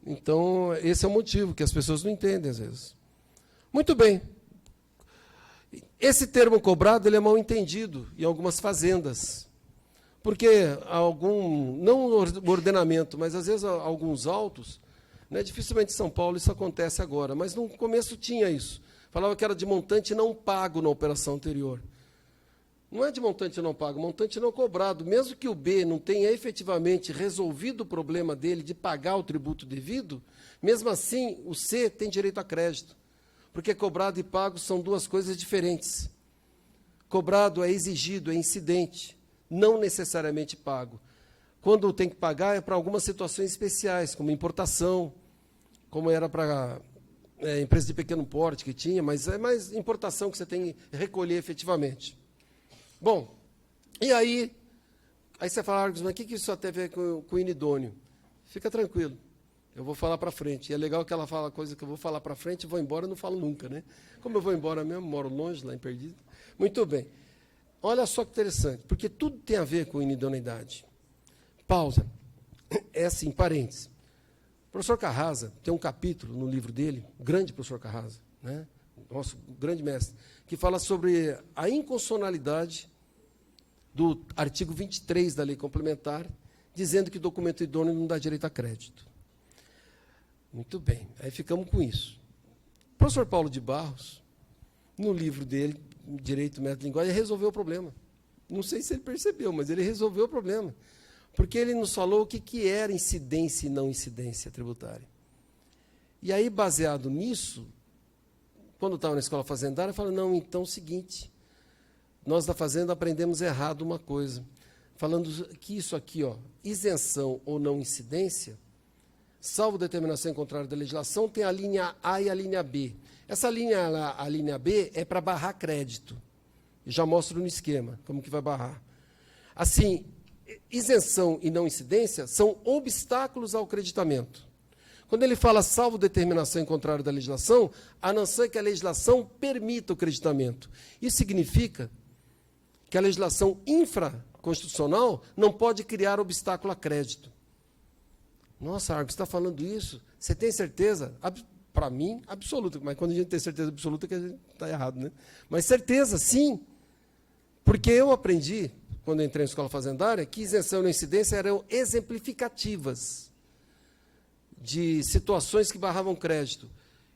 C: Então, esse é o motivo, que as pessoas não entendem, às vezes. Muito bem. Esse termo cobrado ele é mal entendido em algumas fazendas, porque não o ordenamento, mas às vezes alguns autos, né, dificilmente em São Paulo isso acontece agora, mas no começo tinha isso. Falava que era de montante não pago na operação anterior. Não é de montante não pago, montante não cobrado. Mesmo que o B não tenha efetivamente resolvido o problema dele de pagar o tributo devido, mesmo assim o C tem direito a crédito. Porque cobrado e pago são duas coisas diferentes. Cobrado é exigido, é incidente, não necessariamente pago. Quando tem que pagar é para algumas situações especiais, como importação, como era para empresa de pequeno porte que tinha, mas é mais importação que você tem que recolher efetivamente. Bom, e aí você fala, Argos, mas o que isso tem a ver com o inidôneo? Fica tranquilo, eu vou falar para frente. E é legal que ela fala coisa que eu vou falar para frente e vou embora, eu não falo nunca, né? Como eu vou embora mesmo, moro longe, lá em Perdido. Muito bem. Olha só que interessante, porque tudo tem a ver com inidoneidade. Pausa. É assim, parênteses. O professor Carrasa tem um capítulo no livro dele, o grande professor Carrasa, né? Nosso grande mestre, que fala sobre a inconstitucionalidade do artigo 23 da lei complementar, dizendo que documento idôneo não dá direito a crédito. Muito bem, aí ficamos com isso. O professor Paulo de Barros, no livro dele, Direito, Método e Linguagem, resolveu o problema. Não sei se ele percebeu, mas ele resolveu o problema. Porque ele nos falou o que era incidência e não incidência tributária. E aí, baseado nisso, quando eu estava na escola fazendária, eu falei, não, então é o seguinte, nós da fazenda aprendemos errado uma coisa, falando que isso aqui, ó, isenção ou não incidência, salvo determinação em contrário da legislação, tem a linha A e a linha B. Essa linha A, a linha B, é para barrar crédito. Eu já mostro no esquema como que vai barrar. Assim, isenção e não incidência são obstáculos ao creditamento. Quando ele fala salvo determinação em contrário da legislação, a não ser que a legislação permita o creditamento. Isso significa que a legislação infraconstitucional não pode criar obstáculo a crédito. Nossa, Argo, você está falando isso? Você tem certeza? Para mim, absoluta. Mas quando a gente tem certeza absoluta, é que a gente está errado, né? Mas certeza, sim. Porque eu aprendi, quando eu entrei na escola fazendária, que isenção e não incidência eram exemplificativas de situações que barravam crédito.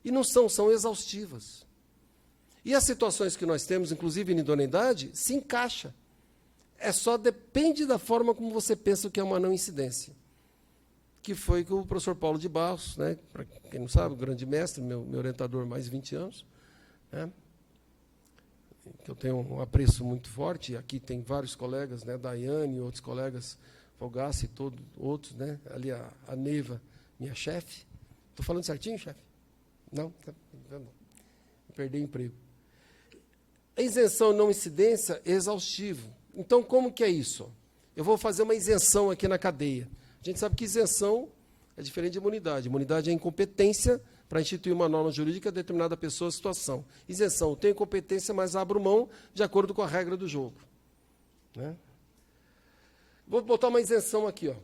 C: E não são exaustivas. E as situações que nós temos, inclusive em idoneidade, se encaixa. Só depende da forma como você pensa que é uma não incidência. Que foi que o professor Paulo de Barros, né, para quem não sabe, o grande mestre, meu orientador há mais de 20 anos, né, que eu tenho um apreço muito forte, aqui tem vários colegas, né, Daiane, outros colegas, Fogassi e outros, né, ali a Neiva, minha chefe. Estou falando certinho, chefe? Não? Tá bom. Perdi emprego. A isenção não incidência é exaustivo. Então, como que é isso? Eu vou fazer uma isenção aqui na cadeia. A gente sabe que isenção é diferente de imunidade. Imunidade é incompetência para instituir uma norma jurídica a determinada pessoa ou situação. Isenção, eu tenho competência, mas abro mão de acordo com a regra do jogo. Né? Vou botar uma isenção aqui, ó.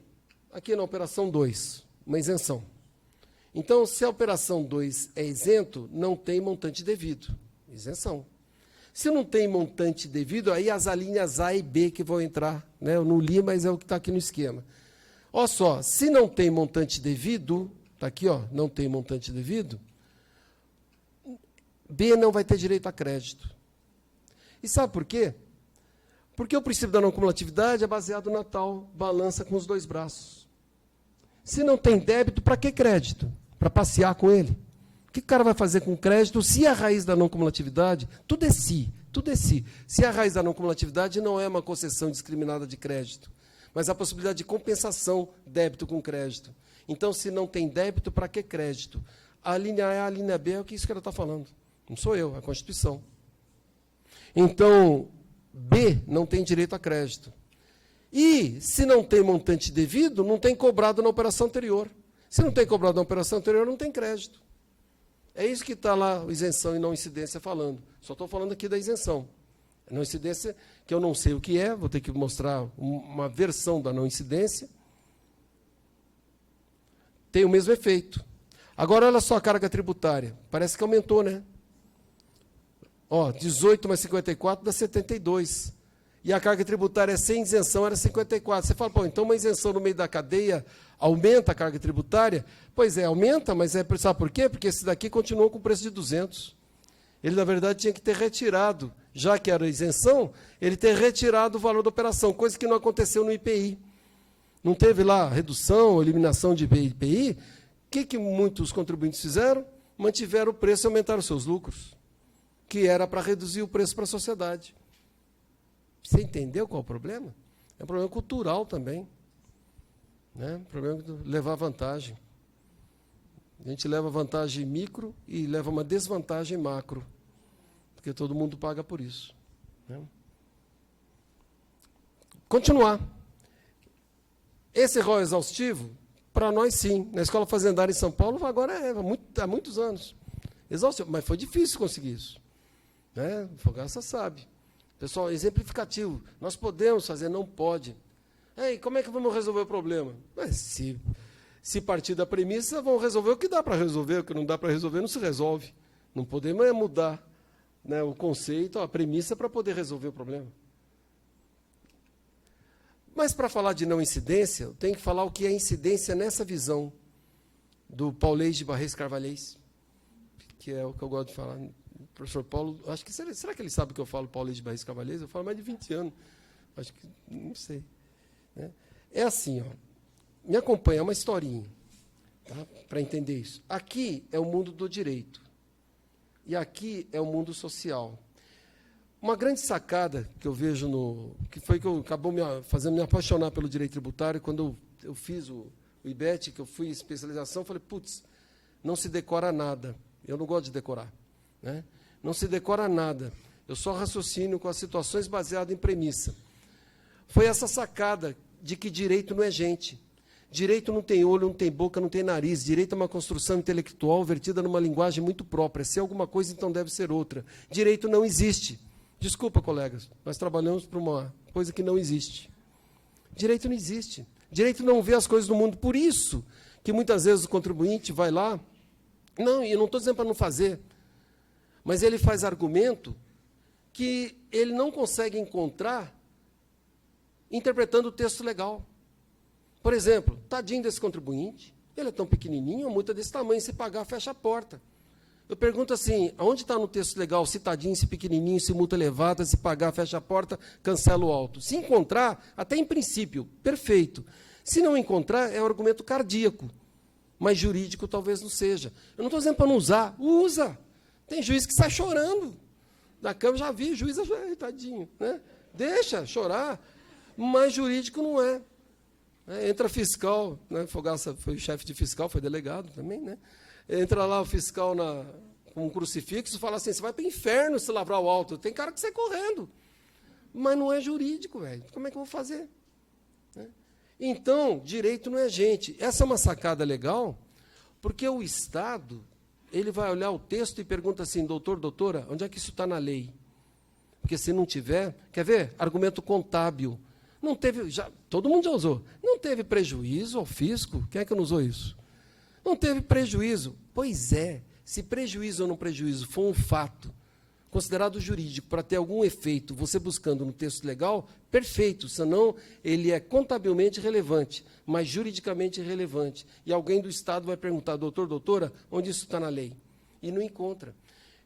C: Aqui na operação 2, uma isenção. Então, se a operação 2 é isento, não tem montante devido. Isenção. Se não tem montante devido, aí as alíneas A e B que vão entrar. Né? Eu não li, mas é o que está aqui no esquema. Olha só, se não tem montante devido, está aqui, ó, não tem montante devido, B não vai ter direito a crédito. E sabe por quê? Porque o princípio da não cumulatividade é baseado na tal balança com os dois braços. Se não tem débito, para que crédito? Para passear com ele. O que o cara vai fazer com crédito se a raiz da não cumulatividade, tudo é si, tudo é si. Se a raiz da não cumulatividade não é uma concessão discriminada de crédito, mas a possibilidade de compensação débito com crédito. Então, se não tem débito, para que crédito? A linha A, a linha B é o que isso que ela está falando. Não sou eu, é a Constituição. Então, B não tem direito a crédito. E, se não tem montante devido, não tem cobrado na operação anterior. Se não tem cobrado na operação anterior, não tem crédito. É isso que está lá, isenção e não incidência falando. Só estou falando aqui da isenção. Não incidência, que eu não sei o que é, vou ter que mostrar uma versão da não incidência. Tem o mesmo efeito. Agora, olha só a carga tributária. Parece que aumentou, né? Ó, 18 mais 54 dá 72. E a carga tributária sem isenção era 54. Você fala, pô, então uma isenção no meio da cadeia aumenta a carga tributária? Pois é, aumenta, mas sabe por quê? Porque esse daqui continuou com o preço de 200. Ele, na verdade, tinha que ter retirado, já que era isenção, ele ter retirado o valor da operação, coisa que não aconteceu no IPI. Não teve lá redução, eliminação de IPI? O que muitos contribuintes fizeram? Mantiveram o preço e aumentaram os seus lucros, que era para reduzir o preço para a sociedade. Você entendeu qual é o problema? É um problema cultural também. Né? Problema de levar vantagem. A gente leva vantagem micro e leva uma desvantagem macro, porque todo mundo paga por isso. Né? Continuar. Esse rol exaustivo, para nós sim. Na Escola Fazendária em São Paulo, agora há muitos anos. Exaustivo, mas foi difícil conseguir isso. Né? O Fogaça sabe. Pessoal, exemplificativo. Nós podemos fazer, não pode. Ei, como é que vamos resolver o problema? Mas, se partir da premissa, vão resolver o que dá para resolver, o que não dá para resolver não se resolve. Não podemos mudar, né, o conceito, a premissa para poder resolver o problema. Mas para falar de não incidência, eu tenho que falar o que é incidência nessa visão do Paulês de Barreis Carvalhais, que é o que eu gosto de falar. O professor Paulo, acho que será que ele sabe que eu falo Paulês de Barreis Carvalhais? Eu falo mais de 20 anos. Acho que, não sei. Né? É assim, ó. Me acompanha, é uma historinha. tá? Para entender isso. Aqui é o mundo do direito. E aqui é o mundo social. Uma grande sacada que eu vejo que foi que acabou fazendo me apaixonar pelo direito tributário, quando eu fiz o IBET, que eu fui em especialização, falei, putz, não se decora nada. Eu não gosto de decorar, né? Não se decora nada. Eu só raciocínio com as situações baseadas em premissa. Foi essa sacada de que direito não é gente. Direito não tem olho, não tem boca, não tem nariz. Direito é uma construção intelectual vertida numa linguagem muito própria. Se é alguma coisa, então deve ser outra. Direito não existe. Desculpa, colegas, nós trabalhamos para uma coisa que não existe. Direito não existe. Direito não vê as coisas do mundo. Por isso que muitas vezes o contribuinte vai lá, não, e eu não estou dizendo para não fazer, mas ele faz argumento que ele não consegue encontrar interpretando o texto legal. Por exemplo, tadinho desse contribuinte, ele é tão pequenininho, a multa desse tamanho, se pagar, fecha a porta. Eu pergunto assim, aonde está no texto legal, se tadinho, se pequenininho, se multa elevada, se pagar, fecha a porta, cancela o auto? Se encontrar, até em princípio, perfeito. Se não encontrar, é um argumento cardíaco, mas jurídico talvez não seja. Eu não estou dizendo para não usar, usa. Tem juiz que sai chorando. Da Câmara já vi, juiz, tadinho, né? Deixa chorar, mas jurídico não é. Entra fiscal, né? Fogaça foi chefe de fiscal, foi delegado também, né? Entra lá o fiscal com um crucifixo e fala assim, você vai para o inferno se lavrar o auto. Tem cara que sai correndo. Mas não é jurídico, velho. Como é que eu vou fazer? Então, direito não é gente. Essa é uma sacada legal, porque o Estado, ele vai olhar o texto e pergunta assim, doutor, doutora, onde é que isso está na lei? Porque se não tiver, quer ver? Argumento contábil. Não teve, todo mundo já usou. Não teve prejuízo ao fisco? Quem é que não usou isso? Não teve prejuízo. Pois é, se prejuízo ou não prejuízo for um fato considerado jurídico para ter algum efeito, você buscando no texto legal, perfeito, senão ele é contabilmente relevante, mas juridicamente irrelevante. E alguém do Estado vai perguntar, doutor, doutora, onde isso está na lei? E não encontra.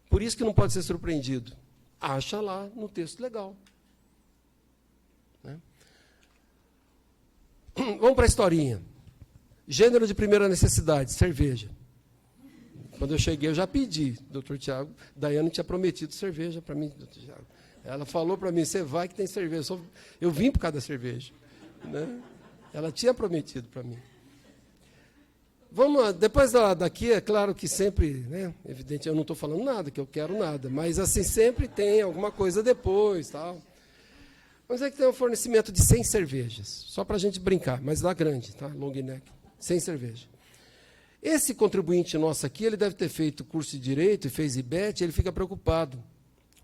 C: Por isso que não pode ser surpreendido. Acha lá no texto legal. Né? Vamos para a historinha. Gênero de primeira necessidade, cerveja. Quando eu cheguei, eu já pedi, doutor Tiago, Daiane tinha prometido cerveja para mim, doutor Tiago. Ela falou para mim, você vai que tem cerveja. Eu vim por causa da cerveja. Né? Ela tinha prometido para mim. Vamos lá, depois daqui, é claro que sempre, né, evidente, eu não estou falando nada, que eu quero nada, mas assim, sempre tem alguma coisa depois, tal. Vamos dizer que tem um fornecimento de 100 cervejas, só para a gente brincar, mas lá grande, tá? Long neck, 100 cervejas. Esse contribuinte nosso aqui, ele deve ter feito curso de Direito e fez IBET, ele fica preocupado.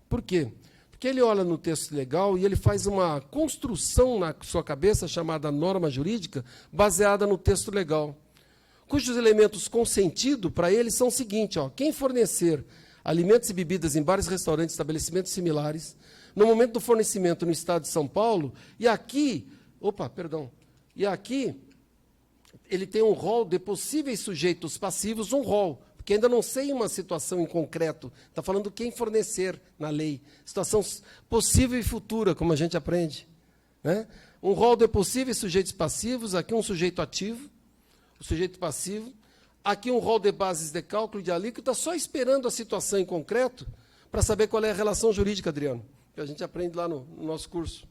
C: Por quê? Porque ele olha no texto legal e ele faz uma construção na sua cabeça chamada norma jurídica, baseada no texto legal, cujos elementos com sentido para ele são o seguinte, ó, quem fornecer alimentos e bebidas em bares, restaurantes, estabelecimentos similares, no momento do fornecimento no Estado de São Paulo, e aqui ele tem um rol de possíveis sujeitos passivos, um rol, porque ainda não sei uma situação em concreto, está falando quem fornecer na lei, situação possível e futura, como a gente aprende. Né? Um rol de possíveis sujeitos passivos, aqui um sujeito ativo, o sujeito passivo, aqui um rol de bases de cálculo de alíquota, só esperando a situação em concreto, para saber qual é a relação jurídica, Adriano, que a gente aprende lá no nosso curso.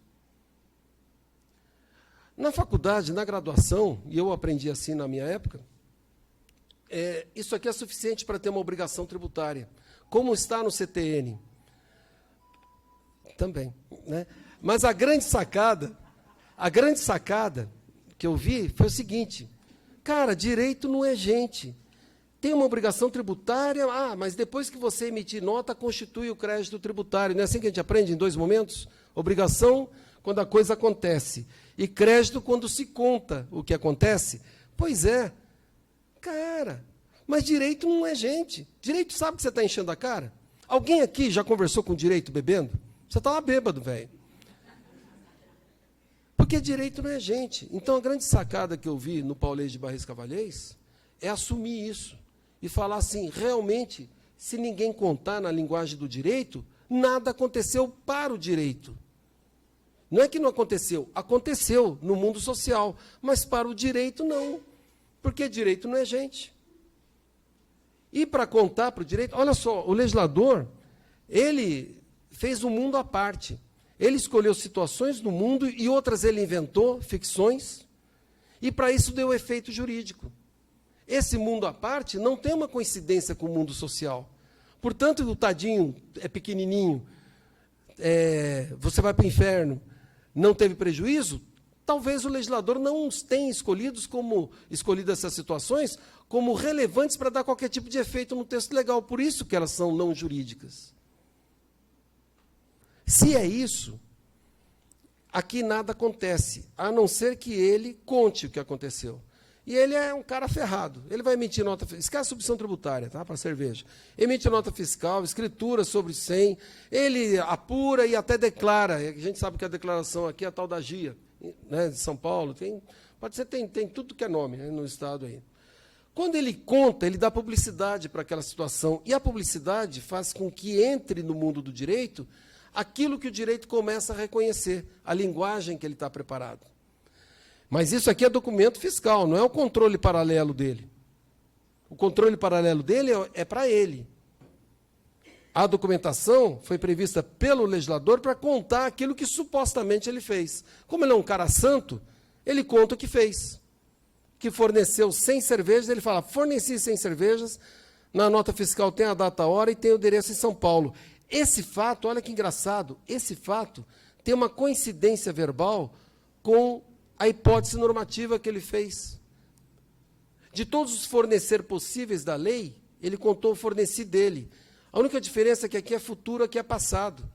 C: Na faculdade, na graduação, e eu aprendi assim na minha época, isso aqui é suficiente para ter uma obrigação tributária. Como está no CTN? Também. Né? Mas a grande sacada que eu vi foi o seguinte, cara, direito não é gente. Tem uma obrigação tributária, mas depois que você emitir nota, constitui o crédito tributário. Não é assim que a gente aprende em 2 momentos? Obrigação quando a coisa acontece. E crédito quando se conta o que acontece? Pois é. Cara, mas direito não é gente. Direito sabe que você está enchendo a cara? Alguém aqui já conversou com direito bebendo? Você está lá bêbado, velho. Porque direito não é gente. Então, a grande sacada que eu vi no Paulês de Barris Cavalheiros é assumir isso. E falar assim, realmente, se ninguém contar na linguagem do direito, nada aconteceu para o direito. Não é que não aconteceu, aconteceu no mundo social, mas para o direito não. Porque direito não é gente. E para contar para o direito, olha só, o legislador, ele fez um mundo à parte. Ele escolheu situações do mundo e outras ele inventou, ficções, e para isso deu efeito jurídico. Esse mundo à parte não tem uma coincidência com o mundo social. Portanto, o tadinho é pequenininho, você vai para o inferno, não teve prejuízo, talvez o legislador não os tenha escolhido essas situações como relevantes para dar qualquer tipo de efeito no texto legal. Por isso que elas são não jurídicas. Se é isso, aqui nada acontece, a não ser que ele conte o que aconteceu. E ele é um cara ferrado. Ele vai emitir nota fiscal, esquece a substituição tributária, tá, para cerveja. Emite nota fiscal, escritura sobre 100, ele apura e até declara. A gente sabe que a declaração aqui é a tal da GIA, né, de São Paulo. Tem tudo que é nome, né, no estado aí. Quando ele conta, ele dá publicidade para aquela situação. E a publicidade faz com que entre no mundo do direito aquilo que o direito começa a reconhecer, a linguagem que ele está preparado. Mas isso aqui é documento fiscal, não é o controle paralelo dele. O controle paralelo dele é para ele. A documentação foi prevista pelo legislador para contar aquilo que supostamente ele fez. Como ele é um cara santo, ele conta o que fez. Que forneceu 100 cervejas, ele fala, forneci 100 cervejas, na nota fiscal tem a data, a hora e tem o endereço em São Paulo. Esse fato, olha que engraçado, esse fato tem uma coincidência verbal com a hipótese normativa que ele fez. De todos os fornecer possíveis da lei, ele contou o forneci dele. A única diferença é que aqui é futuro, aqui é passado.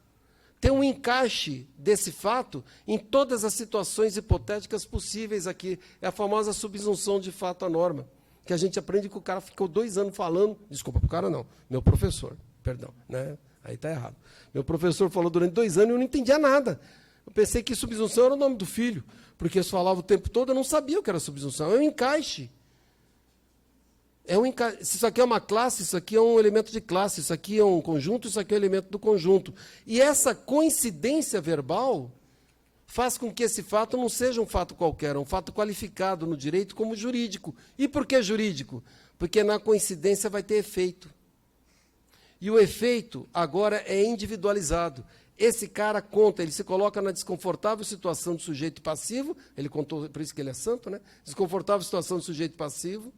C: Tem um encaixe desse fato em todas as situações hipotéticas possíveis aqui. É a famosa subsunção de fato à norma, que a gente aprende que o cara ficou 2 anos falando, desculpa, para o cara não, meu professor, perdão, né? Aí está errado. Meu professor falou durante 2 anos e eu não entendia nada. Eu pensei que subsunção era o nome do filho, porque eles falavam o tempo todo, eu não sabia o que era subsunção. É um encaixe. Se isso aqui é uma classe, isso aqui é um elemento de classe, isso aqui é um conjunto, isso aqui é um elemento do conjunto. E essa coincidência verbal faz com que esse fato não seja um fato qualquer, é um fato qualificado no direito como jurídico. E por que jurídico? Porque na coincidência vai ter efeito. E o efeito agora é individualizado. Esse cara conta, ele se coloca na desconfortável situação de sujeito passivo, ele contou, por isso que ele é santo, né? Desconfortável situação de sujeito passivo,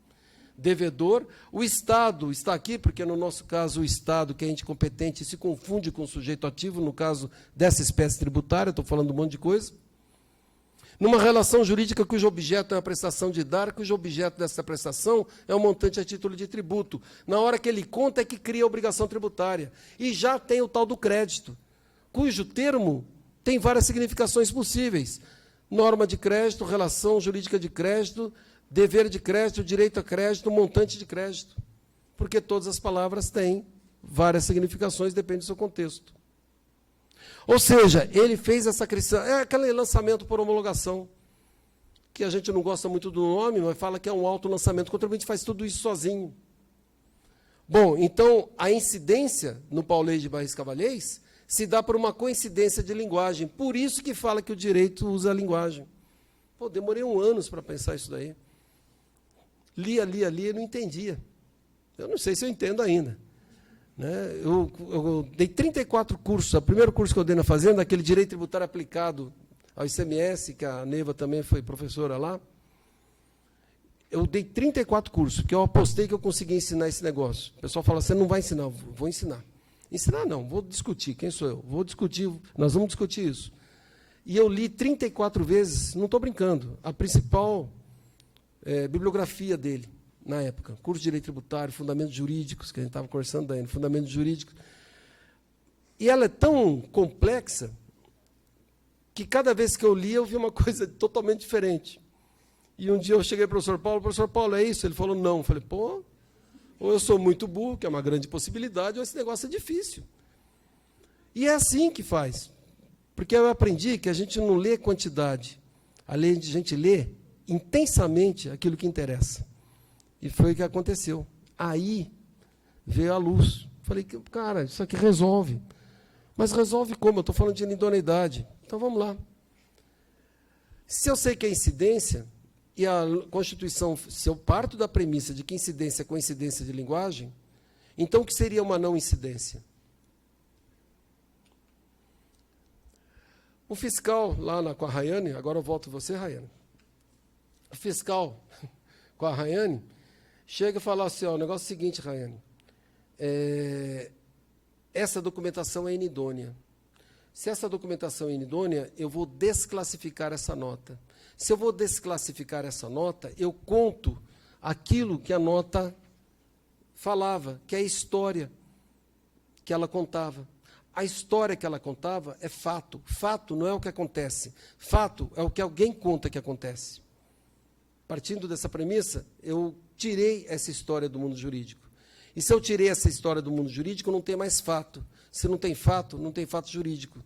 C: devedor. O Estado está aqui, porque no nosso caso o Estado, que é ente competente, se confunde com o sujeito ativo, no caso dessa espécie tributária, estou falando um monte de coisa. Numa relação jurídica cujo objeto é a prestação de dar, cujo objeto dessa prestação é o montante a título de tributo. Na hora que ele conta é que cria a obrigação tributária. E já tem o tal do crédito, cujo termo tem várias significações possíveis. Norma de crédito, relação jurídica de crédito, dever de crédito, direito a crédito, montante de crédito. Porque todas as palavras têm várias significações, depende do seu contexto. Ou seja, ele fez essa criação, é aquele lançamento por homologação, que a gente não gosta muito do nome, mas fala que é um autolançamento. O contribuinte faz tudo isso sozinho. Bom, então, a incidência no Paulês de Barris Cavalheiros se dá por uma coincidência de linguagem. Por isso que fala que o direito usa a linguagem. Pô, demorei 1 ano para pensar isso daí. Lia e não entendia. Eu não sei se eu entendo ainda. Né? Eu dei 34 cursos. O primeiro curso que eu dei na Fazenda, aquele direito tributário aplicado ao ICMS, que a Neiva também foi professora lá. Eu dei 34 cursos, porque eu apostei que eu conseguia ensinar esse negócio. O pessoal fala, você não vai ensinar, vou ensinar. Ensinar não, vou discutir, quem sou eu? Vou discutir, nós vamos discutir isso. E eu li 34 vezes, não estou brincando, a principal bibliografia dele, na época. Curso de Direito Tributário, Fundamentos Jurídicos, que a gente estava conversando daí, Fundamentos Jurídicos. E ela é tão complexa que cada vez que eu li, eu vi uma coisa totalmente diferente. E um dia eu cheguei para o professor Paulo, é isso? Ele falou, não. Eu falei, pô, ou eu sou muito burro, que é uma grande possibilidade, ou esse negócio é difícil. E é assim que faz. Porque eu aprendi que a gente não lê quantidade, a gente lê intensamente aquilo que interessa. E foi o que aconteceu. Aí veio a luz. Falei, cara, isso aqui resolve. Mas resolve como? Eu estou falando de idoneidade. Então vamos lá. Se eu sei que é incidência, E a Constituição, se eu parto da premissa de que incidência é coincidência de linguagem, então o que seria uma não incidência? O fiscal, lá com a Rayane, agora eu volto a você, Rayane. O fiscal, com a Rayane, chega e fala assim, ó, o negócio é o seguinte, Rayane, essa documentação é inidônea. Se essa documentação é inidônea, eu vou desclassificar essa nota. Se eu vou desclassificar essa nota, eu conto aquilo que a nota falava, que é a história que ela contava. A história que ela contava é fato. Fato não é o que acontece. Fato é o que alguém conta que acontece. Partindo dessa premissa, eu tirei essa história do mundo jurídico. E se eu tirei essa história do mundo jurídico, não tem mais fato. Se não tem fato, não tem fato jurídico.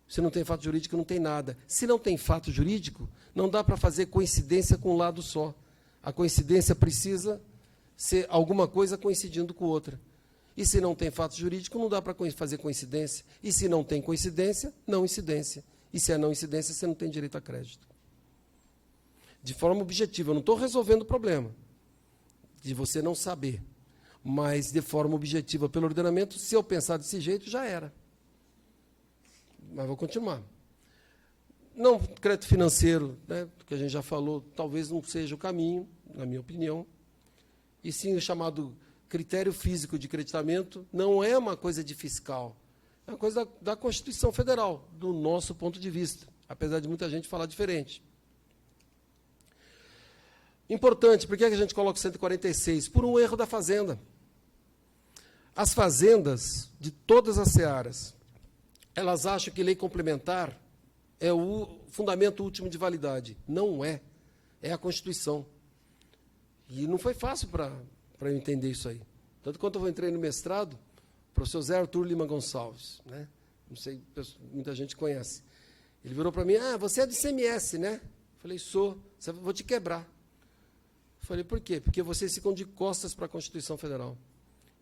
C: Se não tem fato jurídico, não tem nada. Se não tem fato jurídico, não dá para fazer coincidência com um lado só. A coincidência precisa ser alguma coisa coincidindo com outra. E se não tem fato jurídico, não dá para fazer coincidência. E se não tem coincidência, não incidência. E se é não incidência, você não tem direito a crédito. De forma objetiva, eu não estou resolvendo o problema de você não saber. Mas, de forma objetiva, pelo ordenamento, se eu pensar desse jeito, já era. Mas vou continuar. Não, crédito financeiro, né, que a gente já falou, talvez não seja o caminho, na minha opinião. E sim o chamado critério físico de creditamento não é uma coisa de fiscal, é uma coisa da Constituição Federal, do nosso ponto de vista, apesar de muita gente falar diferente. Importante, por que a gente coloca 146? Por um erro da Fazenda. As fazendas de todas as searas, elas acham que lei complementar é o fundamento último de validade. Não é. É a Constituição. E não foi fácil para eu entender isso aí. Tanto quanto eu entrei no mestrado, o professor Zé Arthur Lima Gonçalves, né? Não sei, muita gente conhece. Ele virou para mim, você é do ICMS, né? Eu falei, sou, vou te quebrar. Eu falei, por quê? Porque vocês ficam de costas para a Constituição Federal.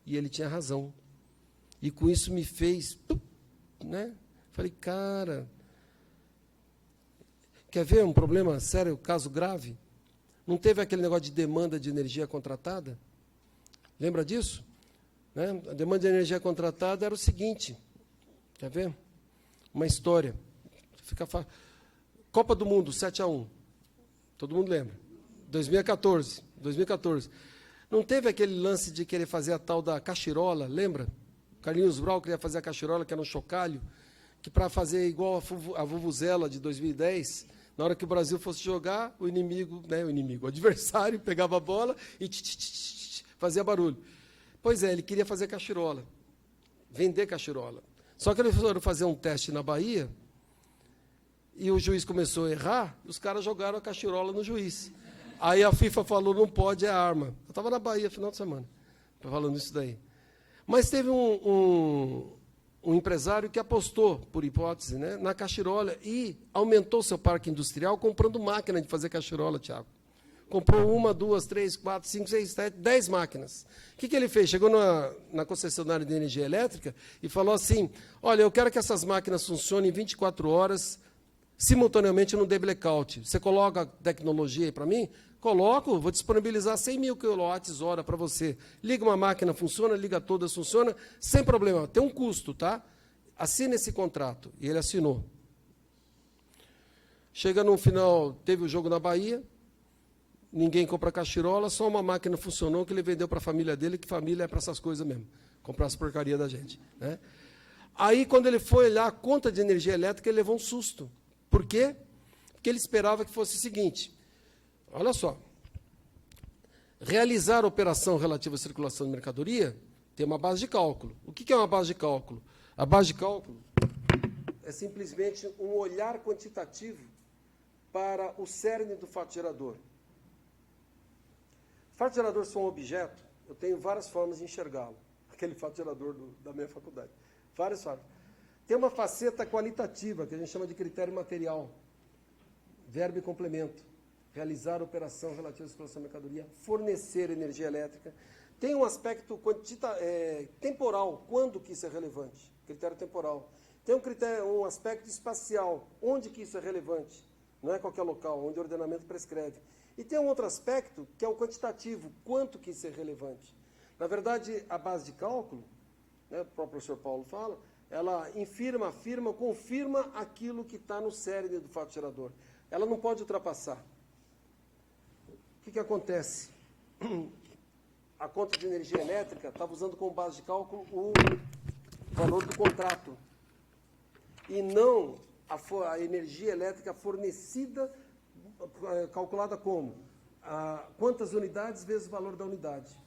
C: E ele tinha razão. E com isso me fez, né? Falei, cara, quer ver um problema sério, caso grave? Não teve aquele negócio de demanda de energia contratada? Lembra disso? Né? A demanda de energia contratada era o seguinte, quer ver? Uma história. Copa do Mundo, 7-1. Todo mundo lembra. 2014. Não teve aquele lance de querer fazer a tal da cachirola, lembra? Carlinhos Brau queria fazer a cachirola, que era um chocalho, que para fazer igual a Vuvuzela de 2010, na hora que o Brasil fosse jogar, o adversário pegava a bola e fazia barulho. Pois é, ele queria fazer cachirola, vender cachirola. Só que eles foram fazer um teste na Bahia e o juiz começou a errar, e os caras jogaram a cachirola no juiz. Aí a FIFA falou, não pode, é arma. Eu estava na Bahia, final de semana, falando isso daí. Mas teve um empresário que apostou, por hipótese, né, na cachirola e aumentou seu parque industrial comprando máquina de fazer cachirola, Tiago. Comprou 1, 2, 3, 4, 5, 6, 7, 10 máquinas. O que ele fez? Chegou na concessionária de energia elétrica e falou assim, olha, eu quero que essas máquinas funcionem 24 horas, simultaneamente não dê blackout. Você coloca a tecnologia aí para mim? Coloco, vou disponibilizar 100 mil kWh para você. Liga uma máquina, funciona, liga todas, funciona, sem problema. Tem um custo, tá? Assina esse contrato. E ele assinou. Chega no final, teve o jogo na Bahia, ninguém compra cachirola, só uma máquina funcionou que ele vendeu para a família dele, que família é para essas coisas mesmo, comprar as porcarias da gente, né? Aí, quando ele foi olhar a conta de energia elétrica, ele levou um susto. Por quê? Porque ele esperava que fosse o seguinte, olha só, realizar a operação relativa à circulação de mercadoria tem uma base de cálculo. O que é uma base de cálculo? A base de cálculo é simplesmente um olhar quantitativo para o cerne do fato gerador. Fato gerador só um objeto, eu tenho várias formas de enxergá-lo. Aquele fato gerador da minha faculdade. Várias formas. Tem uma faceta qualitativa, que a gente chama de critério material. Verbo e complemento. Realizar operação relativa à circulação de mercadoria, fornecer energia elétrica. Tem um aspecto temporal, quando que isso é relevante? Critério temporal. Tem um aspecto espacial, onde que isso é relevante? não é qualquer local, onde o ordenamento prescreve. E tem um outro aspecto, que é o quantitativo, quanto que isso é relevante. Na verdade, a base de cálculo, né, o próprio professor Paulo fala, ela infirma, afirma, confirma aquilo que está no cerne do fato gerador. Ela não pode ultrapassar. O que acontece? A conta de energia elétrica estava usando como base de cálculo o valor do contrato e não a energia elétrica fornecida, calculada como? Quantas unidades vezes o valor da unidade.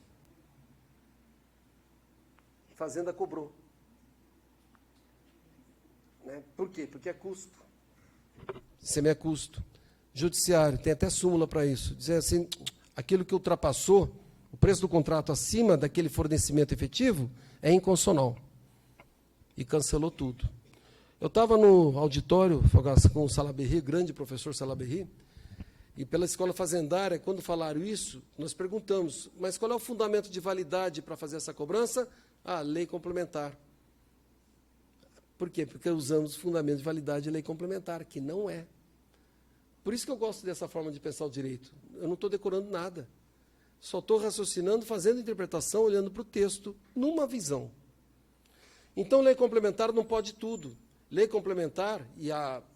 C: Fazenda cobrou. Né? Por quê? Porque é custo. ICMS é custo. Judiciário, tem até súmula para isso. Dizer assim, aquilo que ultrapassou o preço do contrato acima daquele fornecimento efetivo é inconstitucional. E cancelou tudo. Eu estava no auditório com o Salaberry, grande professor Salaberry, e pela escola fazendária, quando falaram isso, nós perguntamos, mas qual é o fundamento de validade para fazer essa cobrança? Ah, lei complementar. Por quê? Porque usamos o fundamento de validade de lei complementar, que não é. Por isso que eu gosto dessa forma de pensar o direito. Eu não estou decorando nada. Só estou raciocinando, fazendo interpretação, olhando para o texto, numa visão. Então, lei complementar não pode tudo. Lei complementar,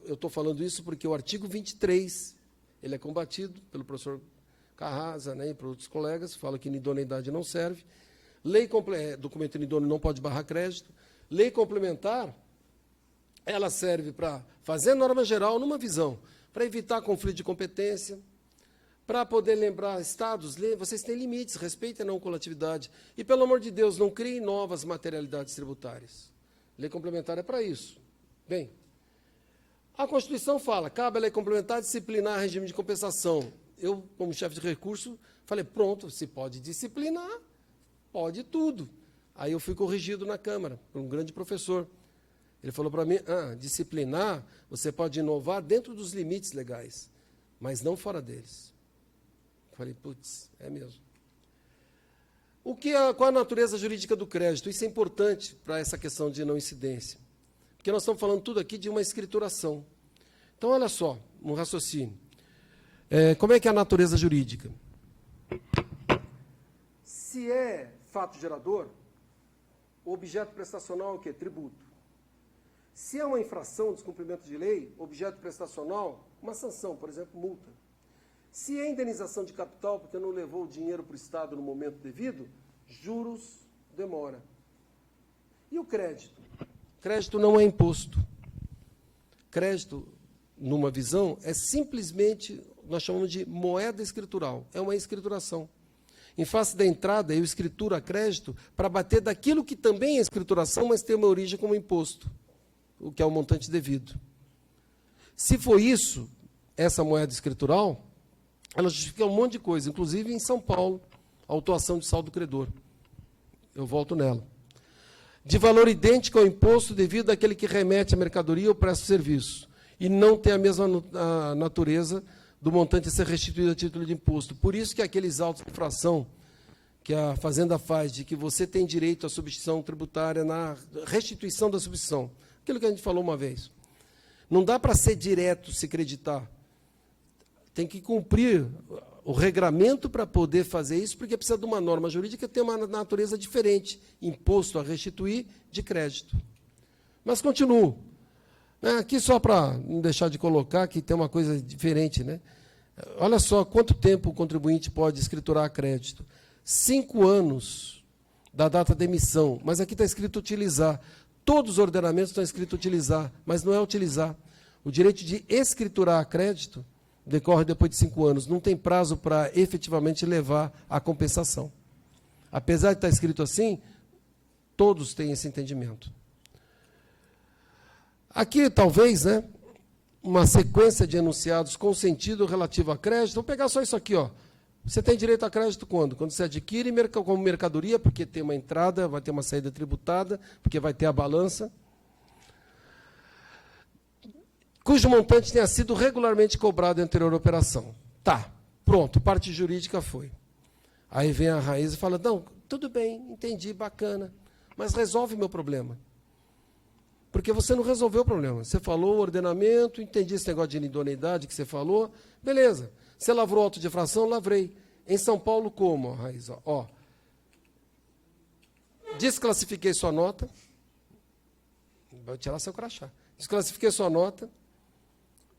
C: eu estou falando isso porque o artigo 23, ele é combatido pelo professor Carrasa, né, e por outros colegas, fala que inidoneidade não serve. Documento inidôneo não pode barrar crédito. Lei complementar, ela serve para fazer norma geral numa visão, para evitar conflito de competência, para poder lembrar estados, vocês têm limites, respeitem a não coletividade. E, pelo amor de Deus, não criem novas materialidades tributárias. Lei complementar é para isso. Bem, a Constituição fala, cabe a lei complementar disciplinar regime de compensação. Eu, como chefe de recurso, falei, pronto, se pode disciplinar, pode tudo. Aí eu fui corrigido na Câmara, por um grande professor. Ele falou para mim, disciplinar, você pode inovar dentro dos limites legais, mas não fora deles. Eu falei, putz, é mesmo. Qual a natureza jurídica do crédito? Isso é importante para essa questão de não incidência. Porque nós estamos falando tudo aqui de uma escrituração. Então, olha só, um raciocínio. Como é que é a natureza jurídica? Se é fato gerador, o objeto prestacional é o quê? Tributo. Se é uma infração, descumprimento de lei, objeto prestacional, uma sanção, por exemplo, multa. Se é indenização de capital, porque não levou o dinheiro para o Estado no momento devido, juros, demora. E o crédito? Crédito não é imposto. Crédito, numa visão, é simplesmente, nós chamamos de moeda escritural, é uma escrituração. Em face da entrada, eu escrituro a crédito para bater daquilo que também é escrituração, mas tem uma origem como imposto, o que é o montante devido. Se for isso, essa moeda escritural, ela justifica um monte de coisa, inclusive em São Paulo, a autuação de saldo credor. Eu volto nela. De valor idêntico ao imposto devido àquele que remete a mercadoria ou presta serviço, e não tem a mesma natureza do montante a ser restituído a título de imposto. Por isso que aqueles autos de infração que a Fazenda faz, de que você tem direito à substituição tributária na restituição da substituição, aquilo que a gente falou uma vez. Não dá para ser direto, se creditar. Tem que cumprir o regramento para poder fazer isso, porque precisa de uma norma jurídica que tem uma natureza diferente, imposto a restituir de crédito. Mas continuo. Aqui só para não deixar de colocar que tem uma coisa diferente, né? Olha só quanto tempo o contribuinte pode escriturar a crédito. 5 anos da data da emissão, mas aqui está escrito utilizar. Todos os ordenamentos estão escritos utilizar, mas não é utilizar. O direito de escriturar a crédito decorre depois de 5 anos. Não tem prazo para efetivamente levar à compensação. Apesar de estar escrito assim, todos têm esse entendimento. Aqui, talvez, né, uma sequência de enunciados com sentido relativo a crédito. Vou pegar só isso aqui, ó. Você tem direito a crédito quando? Quando você adquire como mercadoria, porque tem uma entrada, vai ter uma saída tributada, porque vai ter a balança, cujo montante tenha sido regularmente cobrado em anterior operação. Tá, pronto, parte jurídica foi. Aí vem a raiz e fala, não, tudo bem, entendi, bacana, mas resolve meu problema. Porque você não resolveu o problema. Você falou o ordenamento, entendi esse negócio de inidoneidade que você falou, beleza. Você lavrou auto de infração? Lavrei. Em São Paulo, como, Raíssa? Ó, desclassifiquei sua nota. Vai tirar seu crachá. Desclassifiquei sua nota,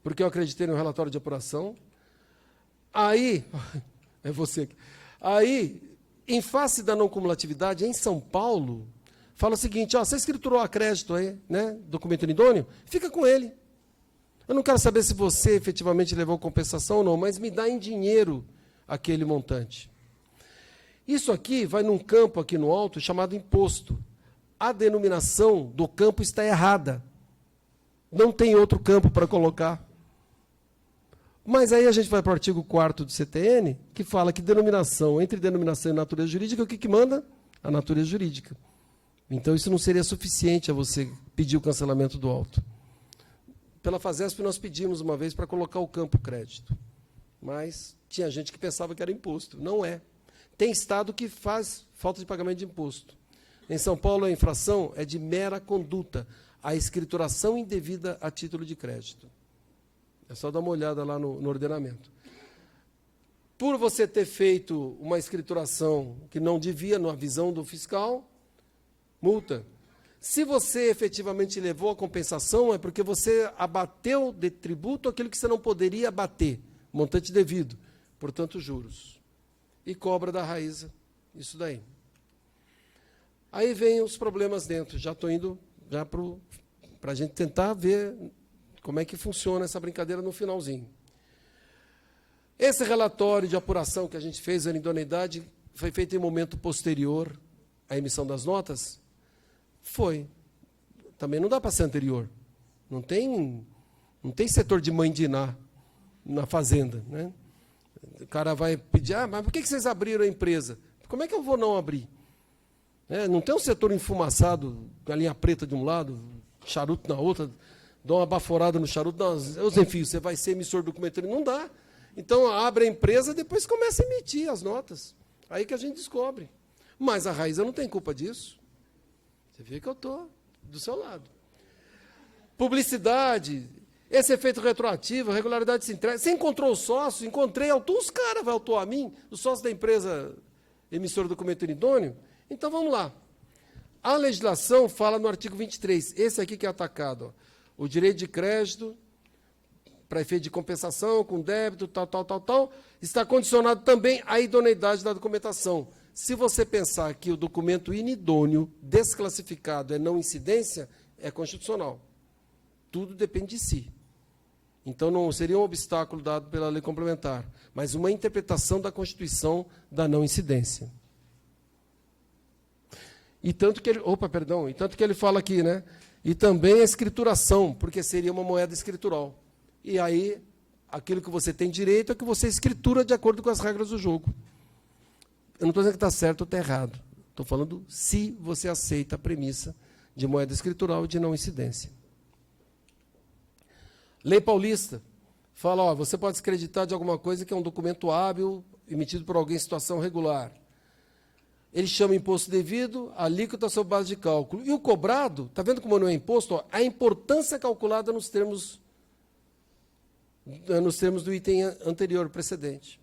C: porque eu acreditei no relatório de apuração. Aí, é você aqui. Aí, em face da não cumulatividade, em São Paulo, fala o seguinte, ó, você escriturou a crédito aí, né, documento inidôneo, fica com ele. Eu não quero saber se você efetivamente levou compensação ou não, mas me dá em dinheiro aquele montante. Isso aqui vai num campo aqui no alto chamado imposto. A denominação do campo está errada. Não tem outro campo para colocar. Mas aí a gente vai para o artigo 4º do CTN, que fala que denominação, entre denominação e natureza jurídica, o que manda? A natureza jurídica. Então, isso não seria suficiente a você pedir o cancelamento do auto. Pela FASESP, nós pedimos uma vez para colocar o campo crédito. Mas tinha gente que pensava que era imposto. Não é. Tem estado que faz falta de pagamento de imposto. Em São Paulo, a infração é de mera conduta, a escrituração indevida a título de crédito. É só dar uma olhada lá no ordenamento. Por você ter feito uma escrituração que não devia, na visão do fiscal, multa. Se você efetivamente levou a compensação, é porque você abateu de tributo aquilo que você não poderia abater, montante devido, portanto, juros. E cobra da Raíssa, isso daí. Aí vem os problemas dentro. Já estou indo já para a gente tentar ver como é que funciona essa brincadeira no finalzinho. Esse relatório de apuração que a gente fez, a idoneidade, foi feito em momento posterior à emissão das notas? Foi. Também não dá para ser anterior. Não tem setor de mãe de Iná na fazenda, né? O cara vai pedir, mas por que vocês abriram a empresa? Como é que eu vou não abrir? Não tem um setor enfumaçado, galinha preta de um lado, charuto na outra, dá uma baforada no charuto, enfim, você vai ser emissor documentário, não dá. Então, abre a empresa, depois começa a emitir as notas. Aí que a gente descobre. Mas a Raíssa não tem culpa disso. Você vê que eu estou do seu lado. Publicidade, esse efeito retroativo, regularidade de se entrega. Você encontrou o sócio? Encontrei, autor, os caras vai autuar a mim, o sócio da empresa emissora do documento idôneo. Então, vamos lá. A legislação fala no artigo 23, esse aqui que é atacado, ó, o direito de crédito, para efeito de compensação, com débito, tal, está condicionado também à idoneidade da documentação. Se você pensar que o documento inidôneo, desclassificado, é não incidência, é constitucional. Tudo depende de si. Então, não seria um obstáculo dado pela lei complementar, mas uma interpretação da Constituição da não incidência. E tanto que ele fala aqui, né? E também a escrituração, porque seria uma moeda escritural. E aí, aquilo que você tem direito é que você escritura de acordo com as regras do jogo. Eu não estou dizendo que está certo ou está errado. Estou falando se você aceita a premissa de moeda escritural e de não incidência. Lei Paulista fala, ó, você pode descreditar de alguma coisa que é um documento hábil emitido por alguém em situação regular. Ele chama imposto devido, a alíquota sob base de cálculo. E o cobrado, está vendo como não é imposto? Ó, a importância calculada nos termos do item anterior, precedente.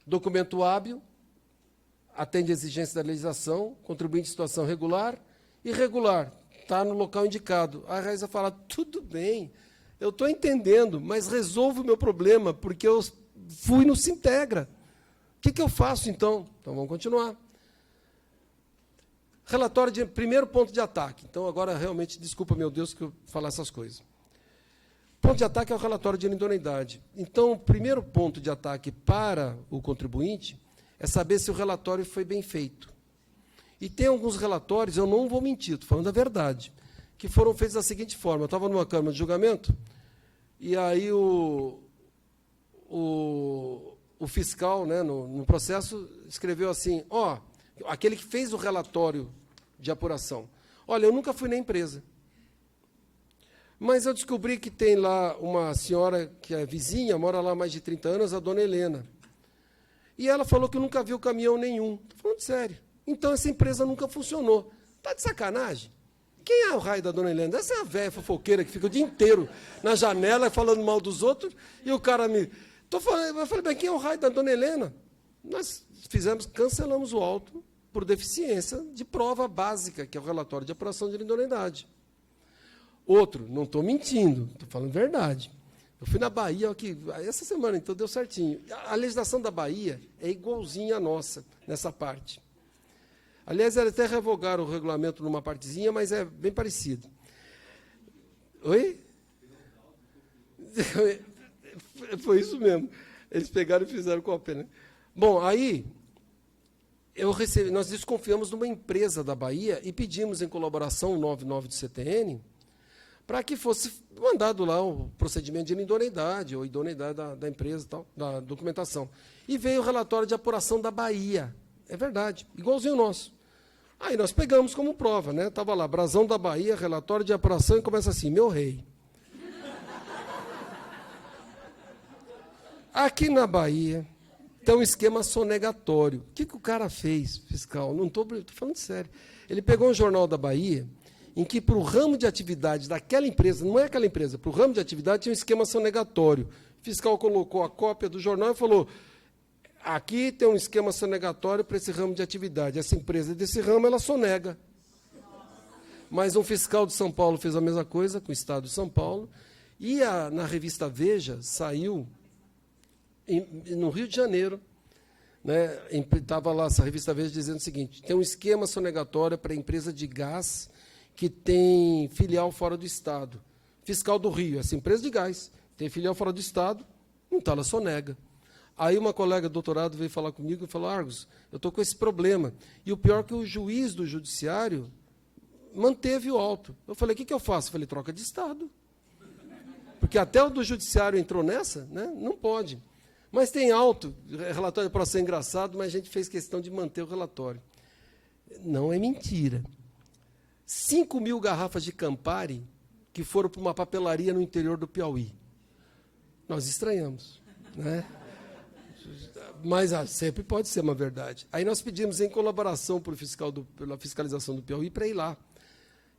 C: Documento hábil, atende à exigência da legislação, contribuinte em situação regular. Irregular, está no local indicado. A Raíssa fala, tudo bem, eu estou entendendo, mas resolvo o meu problema, porque eu fui no Sintegra. O que eu faço, então? Então, vamos continuar. Relatório de primeiro ponto de ataque. Então, agora, realmente, desculpa, meu Deus, que eu falar essas coisas. Ponto de ataque é o relatório de inidoneidade. Então, o primeiro ponto de ataque para o contribuinte é saber se o relatório foi bem feito. E tem alguns relatórios, eu não vou mentir, estou falando a verdade, que foram feitos da seguinte forma. Eu estava numa câmara de julgamento, e aí o fiscal, né, no processo, escreveu assim, ó, aquele que fez o relatório de apuração, olha, eu nunca fui na empresa, mas eu descobri que tem lá uma senhora que é vizinha, mora lá há mais de 30 anos, a dona Helena, e ela falou que nunca viu caminhão nenhum. Estou falando sério. Então, essa empresa nunca funcionou. Tá de sacanagem? Quem é o raio da dona Helena? Essa é a velha fofoqueira que fica o dia inteiro na janela falando mal dos outros, e o cara me... eu falei, bem, quem é o raio da dona Helena? Nós cancelamos o auto por deficiência de prova básica, que é o relatório de apuração de idoneidade. Outro, não estou mentindo, estou falando verdade. Eu fui na Bahia, aqui, essa semana, então deu certinho. A legislação da Bahia é igualzinha à nossa, nessa parte. Aliás, eles até revogaram o regulamento numa partezinha, mas é bem parecido. Oi? Foi isso mesmo. Eles pegaram e fizeram cópia, né? Bom, aí nós desconfiamos de uma empresa da Bahia e pedimos em colaboração o 99 do CTN para que fosse mandado lá o procedimento de idoneidade, ou idoneidade da empresa, tal, da documentação. E veio o relatório de apuração da Bahia. É verdade, igualzinho o nosso. Aí nós pegamos como prova, né? Estava lá, Brasão da Bahia, relatório de apuração, e começa assim, meu rei. Aqui na Bahia tem um esquema sonegatório. O que o cara fez, fiscal? Não estou falando sério. Ele pegou um jornal da Bahia, em que para o ramo de atividade daquela empresa, não é aquela empresa, para o ramo de atividade tinha um esquema sonegatório. O fiscal colocou a cópia do jornal e falou, aqui tem um esquema sonegatório para esse ramo de atividade. Essa empresa desse ramo, ela sonega. Mas um fiscal de São Paulo fez a mesma coisa com o Estado de São Paulo, e na revista Veja saiu, no Rio de Janeiro, né, estava lá essa revista Veja dizendo o seguinte, tem um esquema sonegatório para a empresa de gás que tem filial fora do Estado. Fiscal do Rio, essa empresa de gás, tem filial fora do Estado, então ela sonega. Aí uma colega de doutorado veio falar comigo e falou, Argos, eu estou com esse problema. E o pior é que o juiz do judiciário manteve o auto. Eu falei, o que eu faço? Eu falei, troca de Estado. Porque até o do judiciário entrou nessa, né? Não pode. Mas tem auto, relatório para ser engraçado, mas a gente fez questão de manter o relatório. Não é mentira. 5.000 garrafas de Campari que foram para uma papelaria no interior do Piauí. Nós estranhamos, né? Mas sempre pode ser uma verdade. Aí nós pedimos em colaboração pela fiscalização do Piauí para ir lá.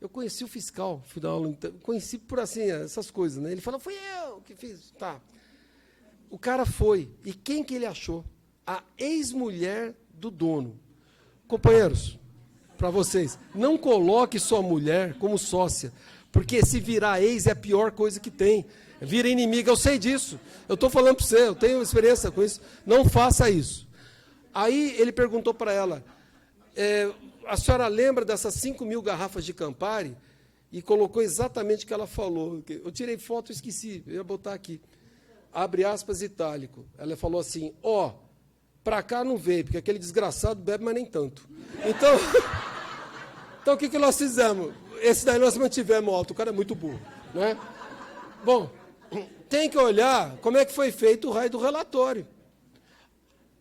C: Eu conheci o fiscal, fui dar aula, conheci por assim, essas coisas, né? Ele falou, fui eu que fiz. Tá. O cara foi. E quem que ele achou? A ex-mulher do dono. Companheiros, para vocês, não coloque sua mulher como sócia, porque se virar ex é a pior coisa que tem. Vira inimiga, eu sei disso. Eu estou falando para você, eu tenho experiência com isso. Não faça isso. Aí ele perguntou para ela, a senhora lembra dessas 5.000 garrafas de Campari? E colocou exatamente o que ela falou. Eu tirei foto e esqueci, eu ia botar aqui. Abre aspas, itálico. Ela falou assim, para cá não veio, porque aquele desgraçado bebe, mas nem tanto. Então o que nós fizemos? Esse daí nós mantivemos alto, o cara é muito burro, né? Bom, tem que olhar como é que foi feito o raio do relatório.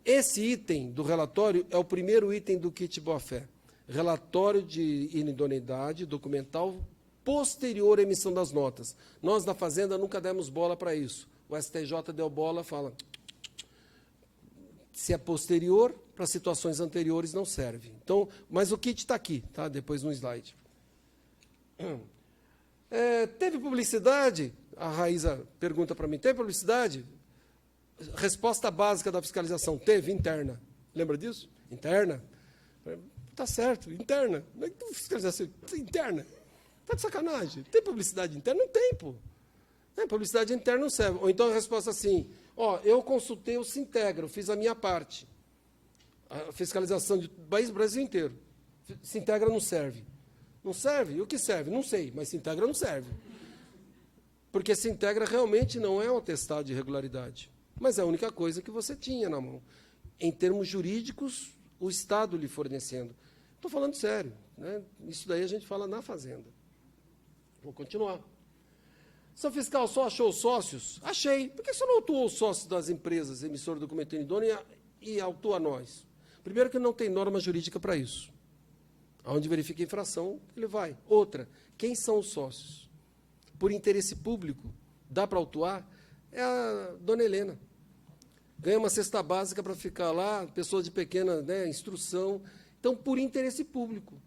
C: Esse item do relatório é o primeiro item do kit boa-fé. Relatório de inidoneidade documental posterior à emissão das notas. Nós, na Fazenda, nunca demos bola para isso. O STJ deu bola, fala, se é posterior, para situações anteriores não serve. Então, mas o kit está aqui, tá? Depois no slide. Teve publicidade? A Raíza pergunta para mim, teve publicidade? Resposta básica da fiscalização, teve, interna. Lembra disso? Interna. Está certo, interna. Como é que fiscalização interna? Está de sacanagem. Tem publicidade interna? Não tem, pô. Publicidade interna não serve. Ou então a resposta assim, eu consultei o Sintegra, fiz a minha parte. A fiscalização do Brasil inteiro. Sintegra não serve. Não serve? E o que serve? Não sei, mas Sintegra não serve. Porque Sintegra realmente não é um atestado de regularidade. Mas é a única coisa que você tinha na mão. Em termos jurídicos, o Estado lhe fornecendo. Estou falando sério, né? Isso daí a gente fala na Fazenda. Vou continuar. São fiscal, só achou os sócios? Achei. Por que você não autuou os sócios das empresas, emissor do documento idôneo, e autua nós? Primeiro que não tem norma jurídica para isso. Onde verifica a infração, ele vai. Outra, quem são os sócios? Por interesse público, dá para autuar? É a dona Helena. Ganha uma cesta básica para ficar lá, pessoa de pequena, né, instrução. Então, por interesse público.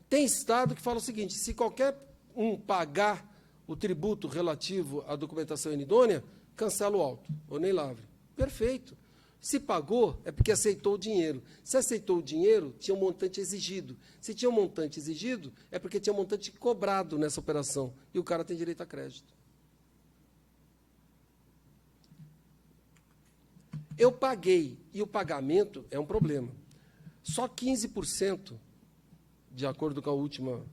C: Tem estado que fala o seguinte, se qualquer um pagar o tributo relativo à documentação inidônea, cancela o auto, ou nem lavre. Perfeito. Se pagou, é porque aceitou o dinheiro. Se aceitou o dinheiro, tinha um montante exigido. Se tinha um montante exigido, é porque tinha um montante cobrado nessa operação. E o cara tem direito a crédito. Eu paguei, e o pagamento é um problema. Só 15%, de acordo com a última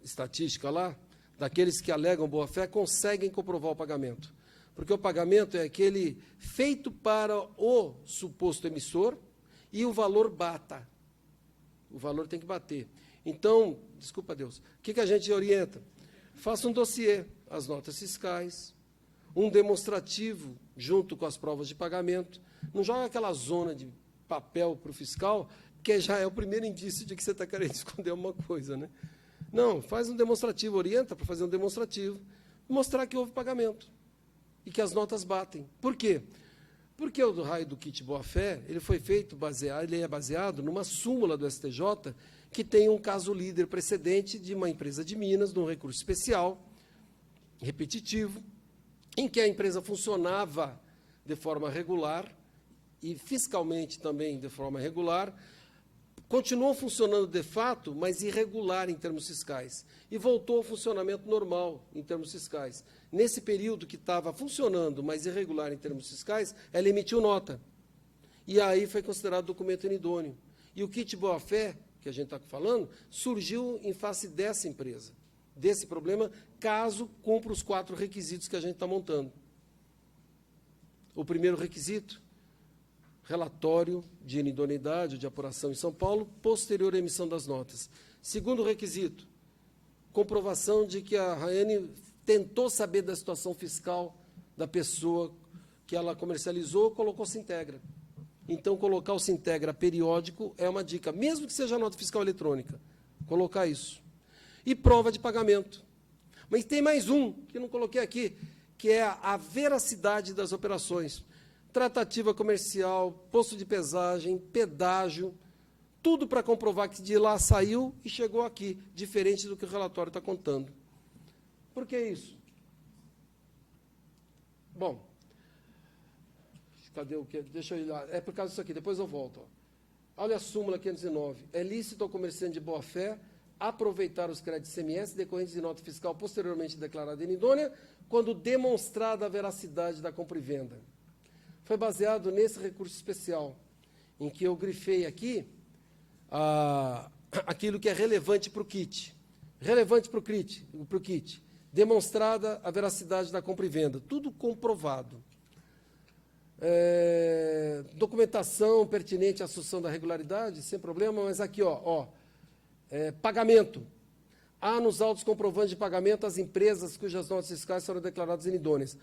C: estatística lá, daqueles que alegam boa-fé, conseguem comprovar o pagamento. Porque o pagamento é aquele feito para o suposto emissor e o valor bata. O valor tem que bater. Então, desculpa Deus, o que a gente orienta? Faça um dossiê, as notas fiscais, um demonstrativo junto com as provas de pagamento. Não joga aquela zona de papel para o fiscal, que já é o primeiro indício de que você está querendo esconder alguma coisa, né? Não, faz um demonstrativo, orienta para fazer um demonstrativo, mostrar que houve pagamento e que as notas batem. Por quê? Porque o raio do kit boa-fé, ele foi feito ele é baseado numa súmula do STJ que tem um caso líder precedente de uma empresa de Minas, de um recurso especial, repetitivo, em que a empresa funcionava de forma regular e fiscalmente também de forma regular, continuou funcionando de fato, mas irregular em termos fiscais, e voltou ao funcionamento normal em termos fiscais. Nesse período que estava funcionando, mas irregular em termos fiscais, ela emitiu nota. E aí foi considerado documento inidôneo. E o kit boa-fé, que a gente está falando, surgiu em face dessa empresa, desse problema, caso cumpra os 4 requisitos que a gente está montando. O primeiro requisito, relatório de inidoneidade, de apuração em São Paulo, posterior à emissão das notas. Segundo requisito, comprovação de que a Raiane tentou saber da situação fiscal da pessoa que ela comercializou, colocou Sintegra. Então, colocar o Sintegra periódico é uma dica, mesmo que seja nota fiscal eletrônica, colocar isso. E prova de pagamento. Mas tem mais um, que não coloquei aqui, que é a veracidade das operações. Tratativa comercial, posto de pesagem, pedágio, tudo para comprovar que de lá saiu e chegou aqui, diferente do que o relatório está contando. Por que isso? Bom, cadê o que? Deixa eu ir lá. É por causa disso aqui, depois eu volto. Ó. Olha a súmula 509. É lícito ao comerciante de boa-fé aproveitar os créditos CMS decorrentes de nota fiscal posteriormente declarada inidônea, quando demonstrada a veracidade da compra e venda. Foi baseado nesse recurso especial, em que eu grifei aqui aquilo que é relevante para o kit. Relevante para o kit. Demonstrada a veracidade da compra e venda. Tudo comprovado. Documentação pertinente à assunção da regularidade, sem problema, mas aqui, pagamento. Há nos autos comprovantes de pagamento as empresas cujas notas fiscais foram declaradas inidôneas.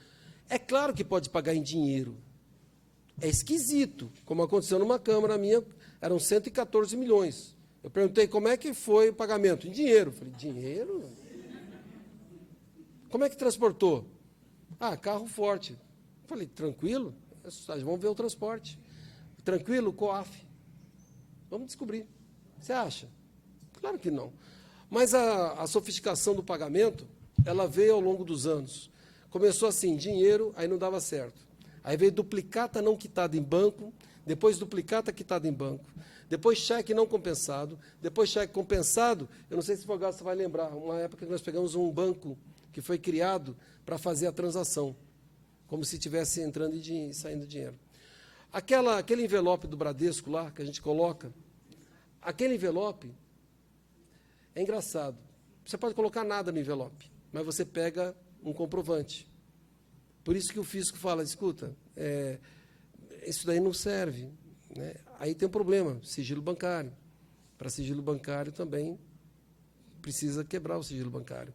C: É claro que pode pagar em dinheiro. É esquisito, como aconteceu numa Câmara minha, eram 114 milhões. Eu perguntei como é que foi o pagamento. Em dinheiro. Eu falei, dinheiro? Como é que transportou? Carro forte. Eu falei, tranquilo? Vamos ver o transporte. Tranquilo? COAF. Vamos descobrir. Você acha? Claro que não. Mas a sofisticação do pagamento, ela veio ao longo dos anos. Começou assim, dinheiro, aí não dava certo. Aí veio duplicata não quitada em banco, depois duplicata quitada em banco, depois cheque não compensado, depois cheque compensado. Eu não sei se o advogado você vai lembrar, uma época que nós pegamos um banco que foi criado para fazer a transação, como se estivesse entrando e saindo dinheiro. Aquele envelope do Bradesco lá, que a gente coloca, aquele envelope é engraçado. Você pode colocar nada no envelope, mas você pega um comprovante. Por isso que o fisco fala, escuta, isso daí não serve. Né? Aí tem um problema, sigilo bancário. Para sigilo bancário também precisa quebrar o sigilo bancário.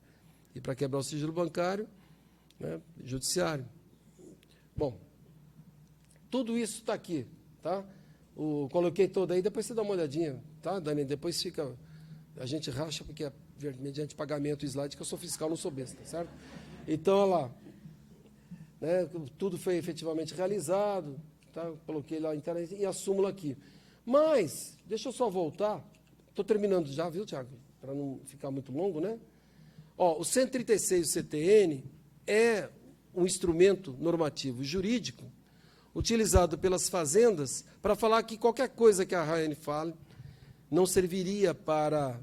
C: E para quebrar o sigilo bancário, né, judiciário. Bom, tudo isso está aqui. Tá? Coloquei todo aí, depois você dá uma olhadinha. Tá, Dani? Depois fica... A gente racha, porque é mediante pagamento slide, que eu sou fiscal, não sou besta, certo? Então, olha lá. Né, tudo foi efetivamente realizado, tá? Coloquei lá a internet e a súmula aqui. Mas, deixa eu só voltar Estou terminando já, viu, Tiago? Para não ficar muito longo, né? Ó, o 136 do CTN é um instrumento normativo jurídico utilizado pelas fazendas para falar que qualquer coisa que a Raiane fale não serviria para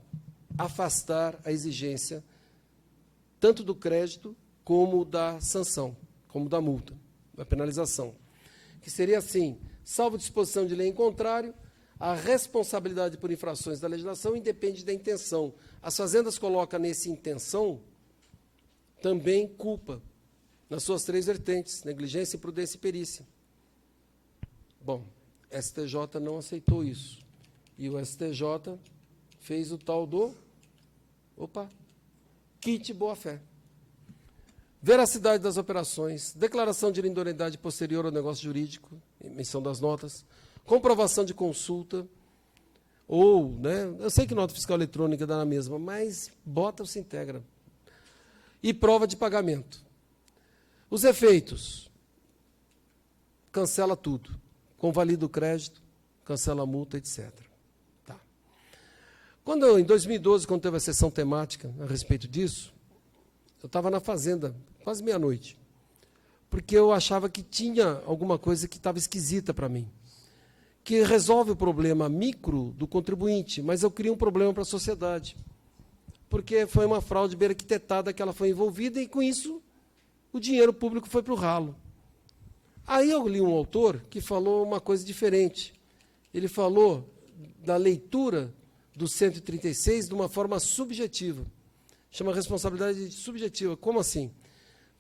C: afastar a exigência tanto do crédito como da sanção, como da multa, da penalização. Que seria assim, salvo disposição de lei em contrário, a responsabilidade por infrações da legislação independe da intenção. As fazendas colocam nesse intenção também culpa, nas suas 3 vertentes, negligência, imprudência e perícia. Bom, STJ não aceitou isso. E o STJ fez o tal do kit boa-fé. Veracidade das operações, declaração de idoneidade posterior ao negócio jurídico, emissão das notas, comprovação de consulta, ou, né, eu sei que nota fiscal eletrônica dá na mesma, mas bota ou se integra. E prova de pagamento. Os efeitos, cancela tudo, convalida o crédito, cancela a multa, etc. Tá. Em 2012, quando teve a sessão temática a respeito disso, eu estava na fazenda, quase meia-noite, porque eu achava que tinha alguma coisa que estava esquisita para mim, que resolve o problema micro do contribuinte, mas eu queria um problema para a sociedade, porque foi uma fraude bem arquitetada que ela foi envolvida e, com isso, o dinheiro público foi para o ralo. Aí eu li um autor que falou uma coisa diferente. Ele falou da leitura do 136 de uma forma subjetiva. Chama responsabilidade subjetiva. Como assim?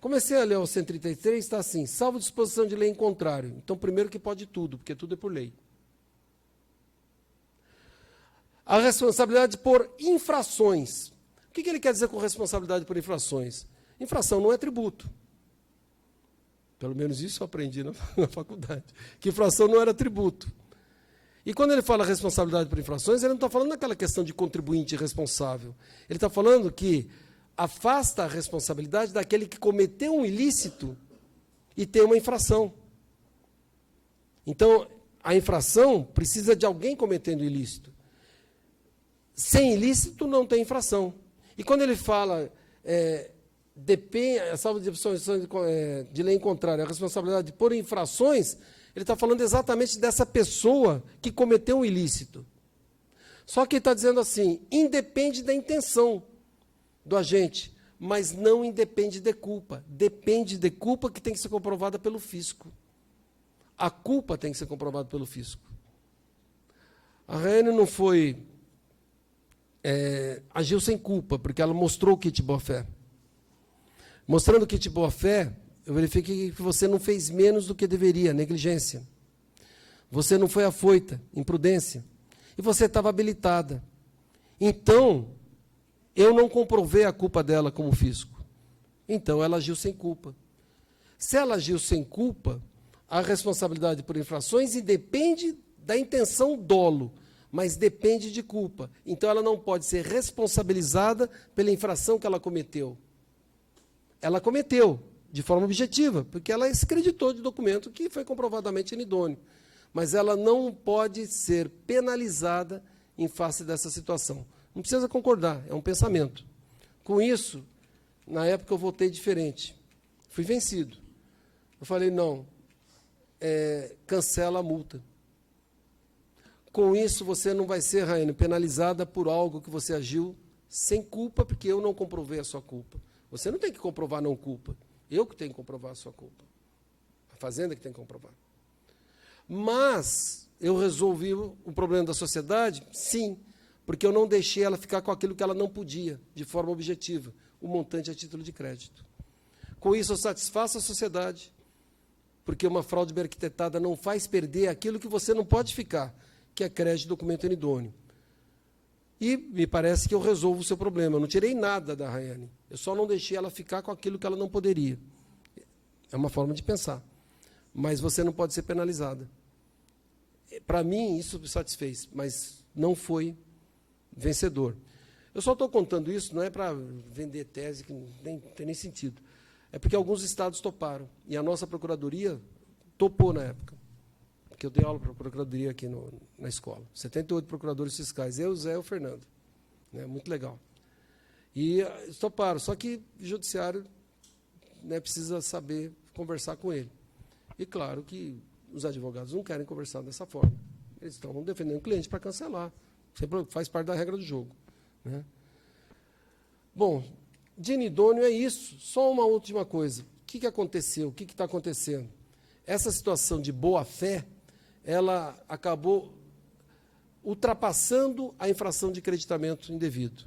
C: Comecei a ler o 133, está assim, salvo disposição de lei em contrário. Então, primeiro que pode tudo, porque tudo é por lei. A responsabilidade por infrações. O que ele quer dizer com responsabilidade por infrações? Infração não é tributo. Pelo menos isso eu aprendi na faculdade. Que infração não era tributo. E quando ele fala responsabilidade por infrações, ele não está falando daquela questão de contribuinte responsável. Ele está falando que afasta a responsabilidade daquele que cometeu um ilícito e tem uma infração. Então, a infração precisa de alguém cometendo ilícito. Sem ilícito, não tem infração. E quando ele fala, salvo disposição de lei em contrário, a responsabilidade por infrações, ele está falando exatamente dessa pessoa que cometeu um ilícito. Só que ele está dizendo assim, independe da intenção do agente, mas não independe de culpa. Depende de culpa que tem que ser comprovada pelo fisco. A culpa tem que ser comprovada pelo fisco. A Raiane não foi... agiu sem culpa, porque ela mostrou o kit boa-fé. Mostrando o kit boa-fé, eu verifiquei que você não fez menos do que deveria, negligência. Você não foi afoita, imprudência. E você estava habilitada. Então, eu não comprovei a culpa dela como fisco. Então, ela agiu sem culpa. Se ela agiu sem culpa, a responsabilidade por infrações independe da intenção dolo, mas depende de culpa. Então, ela não pode ser responsabilizada pela infração que ela cometeu. Ela cometeu, de forma objetiva, porque ela se creditou de documento que foi comprovadamente inidôneo. Mas ela não pode ser penalizada em face dessa situação. Não precisa concordar, é um pensamento. Com isso, na época eu votei diferente. Fui vencido. Eu falei, não, cancela a multa. Com isso, você não vai ser, Raiane, penalizada por algo que você agiu sem culpa, porque eu não comprovei a sua culpa. Você não tem que comprovar não culpa. Eu que tenho que comprovar a sua culpa. A fazenda que tem que comprovar. Mas eu resolvi o problema da sociedade? Sim, porque eu não deixei ela ficar com aquilo que ela não podia, de forma objetiva, o montante a título de crédito. Com isso, eu satisfaço a sociedade, porque uma fraude bem arquitetada não faz perder aquilo que você não pode ficar, que é crédito de documento inidôneo. E me parece que eu resolvo o seu problema. Eu não tirei nada da Raiane. Eu só não deixei ela ficar com aquilo que ela não poderia. É uma forma de pensar. Mas você não pode ser penalizada. Para mim, isso me satisfez, mas não foi vencedor. Eu só estou contando isso, não é para vender tese, que não tem nem sentido. É porque alguns estados toparam. E a nossa procuradoria topou na época. porque eu dei aula para a procuradoria aqui na escola. 78 procuradores fiscais, eu, o Zé e o Fernando. Né, muito legal. E toparam, só que o judiciário, né, precisa saber conversar com ele. E claro que os advogados não querem conversar dessa forma. Eles estão defendendo o cliente para cancelar. Sempre faz parte da regra do jogo. Né? Bom, de inidôneo é isso. Só uma última coisa. O que aconteceu? O que está acontecendo? Essa situação de boa-fé, ela acabou ultrapassando a infração de creditamento indevido.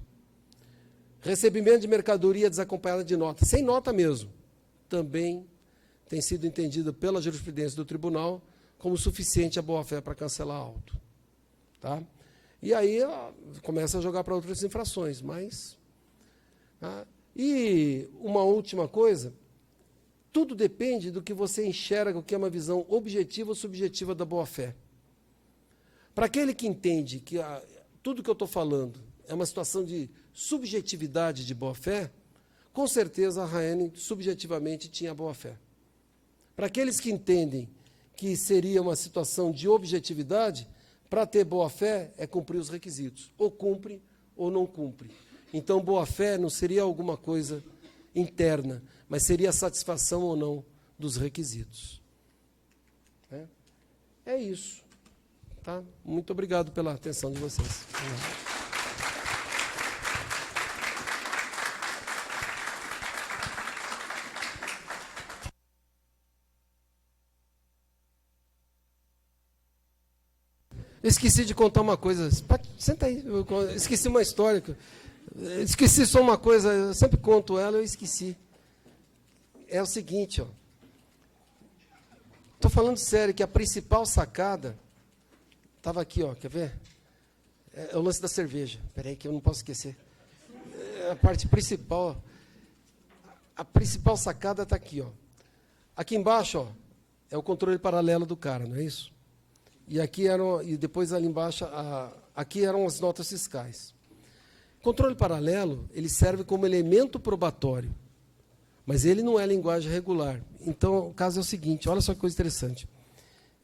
C: Recebimento de mercadoria desacompanhada de nota, sem nota mesmo, também tem sido entendido pela jurisprudência do tribunal como suficiente a boa-fé para cancelar auto. Tá? E aí começa a jogar para outras infrações. Mas, tá? E uma última coisa, tudo depende do que você enxerga, o que é uma visão objetiva ou subjetiva da boa-fé. Para aquele que entende que tudo que eu estou falando é uma situação de subjetividade de boa-fé, com certeza a Raiane subjetivamente tinha boa-fé. Para aqueles que entendem que seria uma situação de objetividade, para ter boa-fé é cumprir os requisitos. Ou cumpre ou não cumpre. Então, boa-fé não seria alguma coisa interna, mas seria a satisfação ou não dos requisitos. É isso. Tá? Muito obrigado pela atenção de vocês. Eu esqueci de contar uma coisa. Senta aí. Eu esqueci uma história. Esqueci só uma coisa. Eu sempre conto ela, eu esqueci. É o seguinte, ó. Estou falando sério, que a principal sacada estava aqui, ó. Quer ver? É o lance da cerveja. Espera aí que eu não posso esquecer. É a parte principal. A principal sacada está aqui, ó. Aqui embaixo, ó, é o controle paralelo do cara, não é isso? E aqui e depois ali embaixo, aqui eram as notas fiscais. Controle paralelo, ele serve como elemento probatório, mas ele não é linguagem regular. Então, o caso é o seguinte, olha só que coisa interessante.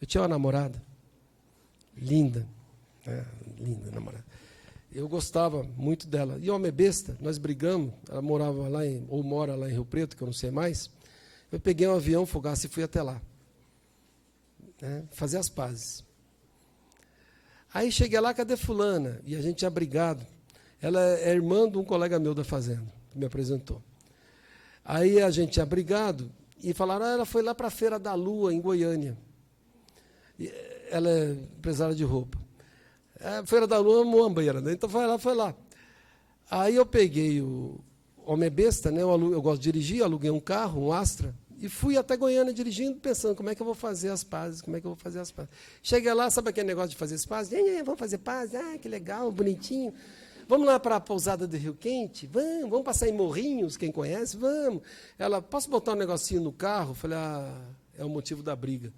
C: Eu tinha uma namorada, linda, linda namorada. Eu gostava muito dela. E homem é besta, nós brigamos, ela morava lá, ou mora lá em Rio Preto, que eu não sei mais. Eu peguei um avião, fogaça e fui até lá. Fazer as pazes. Aí cheguei lá, cadê fulana? E a gente tinha brigado. Ela é irmã de um colega meu da fazenda, que me apresentou. Aí a gente tinha brigado e falaram, ela foi lá para a Feira da Lua, em Goiânia. E ela é empresária de roupa. A Feira da Lua é Moambeira, né? Então foi lá. Aí eu peguei o homem é besta, né? Eu gosto de dirigir, aluguei um carro, um Astra, e fui até Goiânia dirigindo, pensando, como é que eu vou fazer as pazes? Cheguei lá, sabe aquele negócio de fazer as pazes? Vamos fazer pazes? Que legal, bonitinho. Vamos lá para a pousada do Rio Quente? Vamos passar em Morrinhos, quem conhece? Vamos. Ela, posso botar um negocinho no carro? Falei, é o motivo da briga.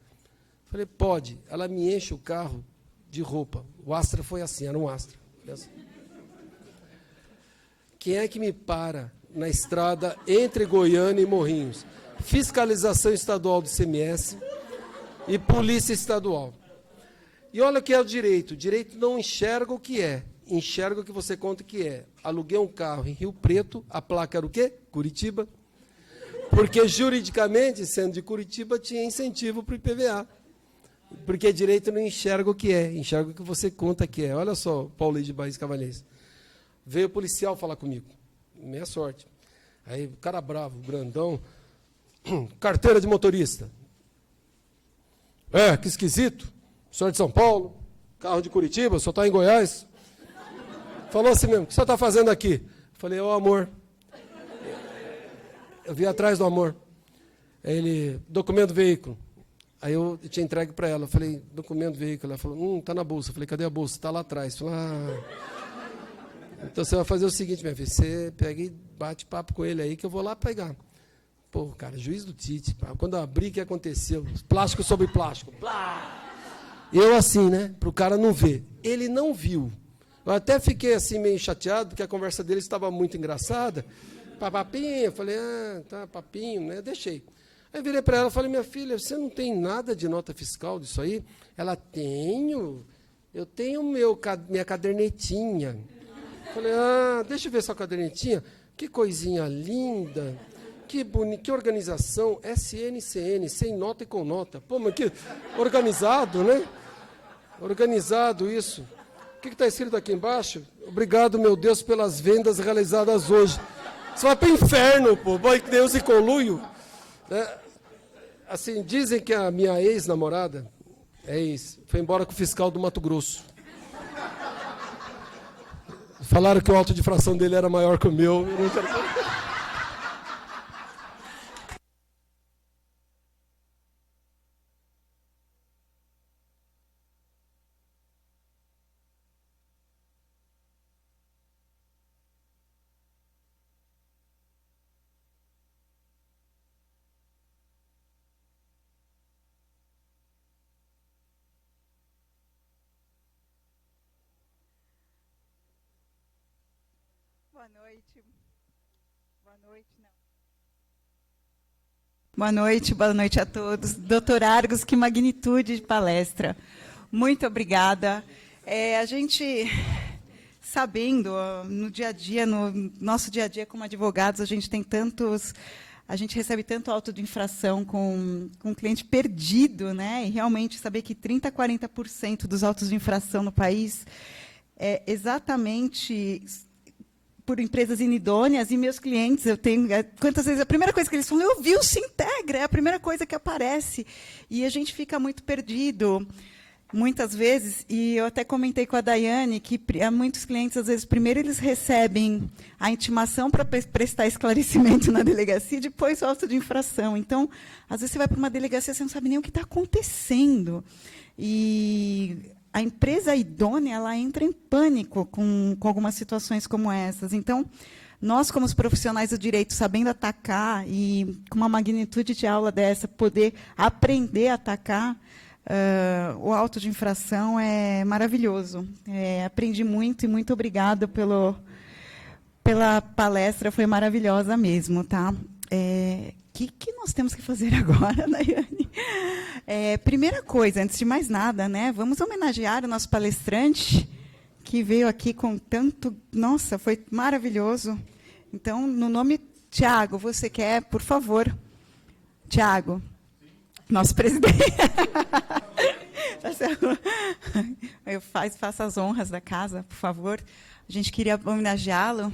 C: Falei, pode. Ela me enche o carro de roupa. O Astra foi assim, era um Astra. Quem é que me para na estrada entre Goiânia e Morrinhos? Fiscalização estadual do ICMS e polícia estadual. E olha o que é o direito. O direito não enxerga o que é, enxerga o que você conta que é. Aluguei um carro em Rio Preto, a placa era o quê? Curitiba. Porque, juridicamente, sendo de Curitiba, tinha incentivo para o IPVA. Porque direito não enxerga o que é, enxerga o que você conta que é. Olha só, Paulo de Baís Cavalheiros. Veio o policial falar comigo. Minha sorte. Aí, o cara bravo, grandão, carteira de motorista. Que esquisito. O senhor é de São Paulo, carro de Curitiba, o senhor está em Goiás. Falou assim mesmo, o que o senhor está fazendo aqui? Falei, amor. Eu vi atrás do amor. Ele, documento do veículo. Aí eu tinha entregue para ela. Falei, documento do veículo. Ela falou, está na bolsa. Falei, cadê a bolsa? Está lá atrás. Falei, Então você vai fazer o seguinte, minha filha, você pega e bate papo com ele aí que eu vou lá pegar. Pô, cara, juiz do Tite. Quando eu abri, o que aconteceu? Plástico sobre plástico. Eu assim, né? Para o cara não ver. Ele não viu. Eu até fiquei assim meio chateado, porque a conversa dele estava muito engraçada. Papinho, eu falei, tá, papinho, né? Eu deixei. Aí eu virei para ela e falei, minha filha, você não tem nada de nota fiscal disso aí? Ela, eu tenho minha cadernetinha. Falei, deixa eu ver sua cadernetinha. Que coisinha linda, que bonita, que organização, SNCN, sem nota e com nota. Pô, mas que organizado, né? Organizado isso. O que está escrito aqui embaixo? Obrigado, meu Deus, pelas vendas realizadas hoje. Você vai para o inferno, pô. Deus e conluio. Assim, dizem que a minha ex-namorada, foi embora com o fiscal do Mato Grosso. Falaram que o auto de infração dele era maior que o meu. Eu não quero...
D: Boa noite. Boa noite, não. Boa noite a todos. Doutor Argos, que magnitude de palestra. Muito obrigada. A gente, sabendo, no dia a dia, no nosso dia a dia como advogados, a gente recebe tanto auto de infração com cliente perdido, né? E realmente saber que 30% a 40% dos autos de infração no país é exatamente por empresas inidôneas, e meus clientes, quantas vezes a primeira coisa que eles falam, eu vi o Sintegra, é a primeira coisa que aparece, e a gente fica muito perdido, muitas vezes, e eu até comentei com a Daiane, que há muitos clientes, às vezes, primeiro eles recebem a intimação para prestar esclarecimento na delegacia, e depois o auto de infração. Então, às vezes você vai para uma delegacia, você não sabe nem o que está acontecendo, e a empresa idônea, ela entra em pânico com algumas situações como essas. Então, nós, como os profissionais do direito, sabendo atacar, e com uma magnitude de aula dessa, poder aprender a atacar, o auto de infração é maravilhoso. Aprendi muito, e muito obrigada pela palestra, foi maravilhosa mesmo. Tá? Que nós temos que fazer agora, Daiane? Primeira coisa, antes de mais nada, né, vamos homenagear o nosso palestrante, que veio aqui com tanto... Nossa, foi maravilhoso. Então, no nome... Tiago, você quer, por favor? Tiago, nosso presidente. Faça as honras da casa, por favor. A gente queria homenageá-lo.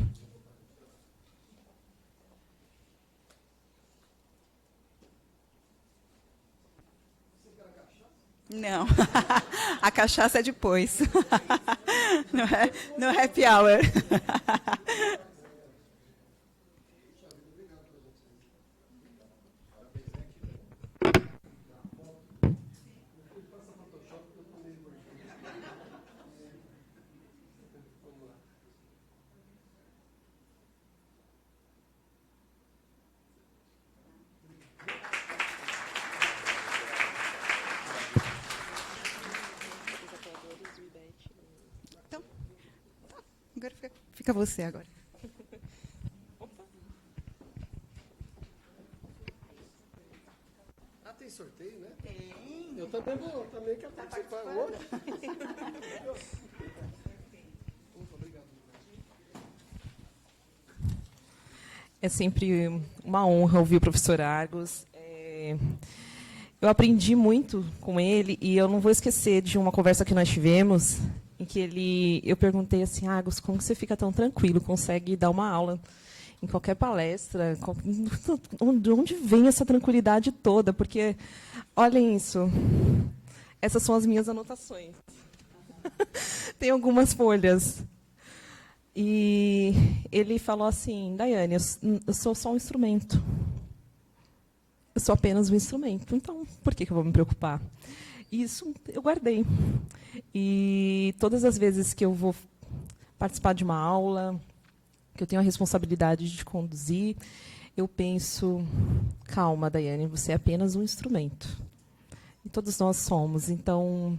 D: Não, a cachaça é depois. No happy hour. Agora fica você agora.
C: Tem sorteio, né?
D: Tem.
C: Eu também quero participar. Obrigado.
A: É sempre uma honra ouvir o professor Argos. Eu aprendi muito com ele, e eu não vou esquecer de uma conversa que nós tivemos, em que eu perguntei assim, Argos, como você fica tão tranquilo, consegue dar uma aula em qualquer palestra? De onde vem essa tranquilidade toda? Porque, olhem isso, essas são as minhas anotações. Tem algumas folhas. E ele falou assim, Daiane, eu sou só um instrumento. Eu sou apenas um instrumento. Então, por que eu vou me preocupar? Isso eu guardei. E todas as vezes que eu vou participar de uma aula, que eu tenho a responsabilidade de conduzir, eu penso, calma, Daiane, você é apenas um instrumento. E todos nós somos. Então,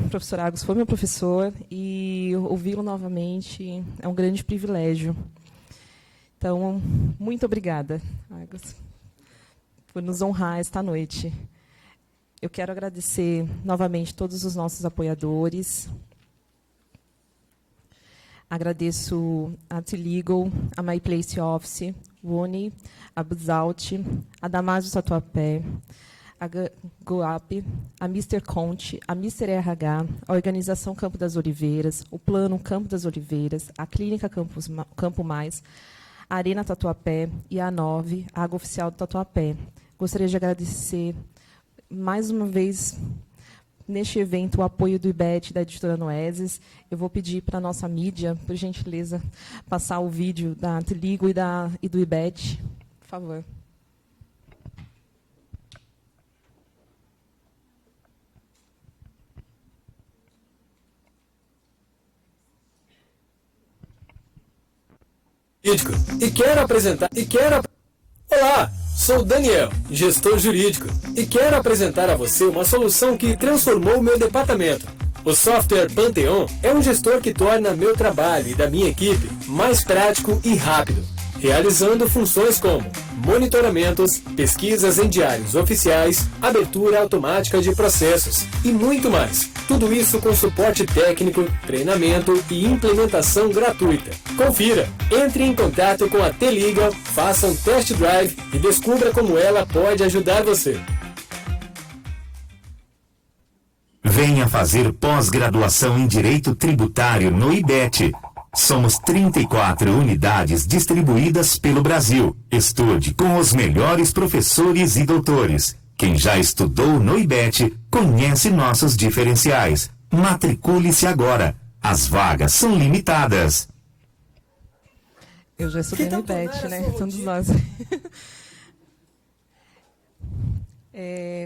A: o professor Argos foi meu professor, e ouvi-lo novamente é um grande privilégio. Então, muito obrigada, Argos. por nos honrar esta noite. Eu quero agradecer novamente todos os nossos apoiadores. Agradeço a T-Legal, a My Place Office, Uni, a Buzalt, a Damásio Tatuapé, a GoApp, a Mr. Conte, a Mr. RH, a Organização Campo das Oliveiras, o Plano Campo das Oliveiras, a Clínica Campo Mais, a Arena Tatuapé e a A9, a Água Oficial do Tatuapé. Gostaria de agradecer mais uma vez neste evento o apoio do IBET, da editora Noeses. Eu vou pedir para a nossa mídia, por gentileza, passar o vídeo da T-Legal e do IBET, por favor.
E: Olá, sou o Daniel, gestor jurídico, e quero apresentar a você uma solução que transformou meu departamento. O software Pantheon é um gestor que torna meu trabalho e da minha equipe mais prático e rápido, realizando funções como monitoramentos, pesquisas em diários oficiais, abertura automática de processos e muito mais. Tudo isso com suporte técnico, treinamento e implementação gratuita. Confira! Entre em contato com a T-Legal, faça um test drive e descubra como ela pode ajudar você.
F: Venha fazer pós-graduação em Direito Tributário no IBET. Somos 34 unidades distribuídas pelo Brasil. Estude com os melhores professores e doutores. Quem já estudou no IBET conhece nossos diferenciais. Matricule-se agora. As vagas são limitadas.
A: Eu já estudei no IBET, né? Todos nós.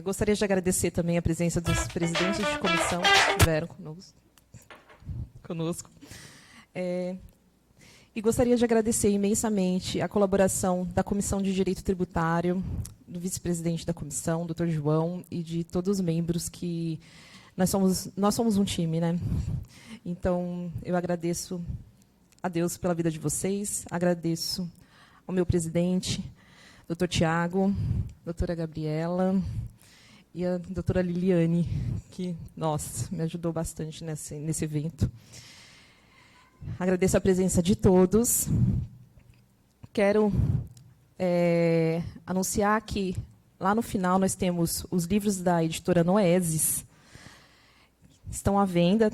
A: Gostaria de agradecer também a presença dos presidentes de comissão que estiveram conosco. E gostaria de agradecer imensamente a colaboração da Comissão de Direito Tributário, do vice-presidente da comissão, Dr. João, e de todos os membros que... Nós somos um time, né? Então, eu agradeço a Deus pela vida de vocês, agradeço ao meu presidente, Dr. Tiago, doutora Gabriela e a doutora Liliane, que, nossa, me ajudou bastante nesse evento. Agradeço a presença de todos. Quero anunciar que, lá no final, nós temos os livros da editora Noeses. Estão à venda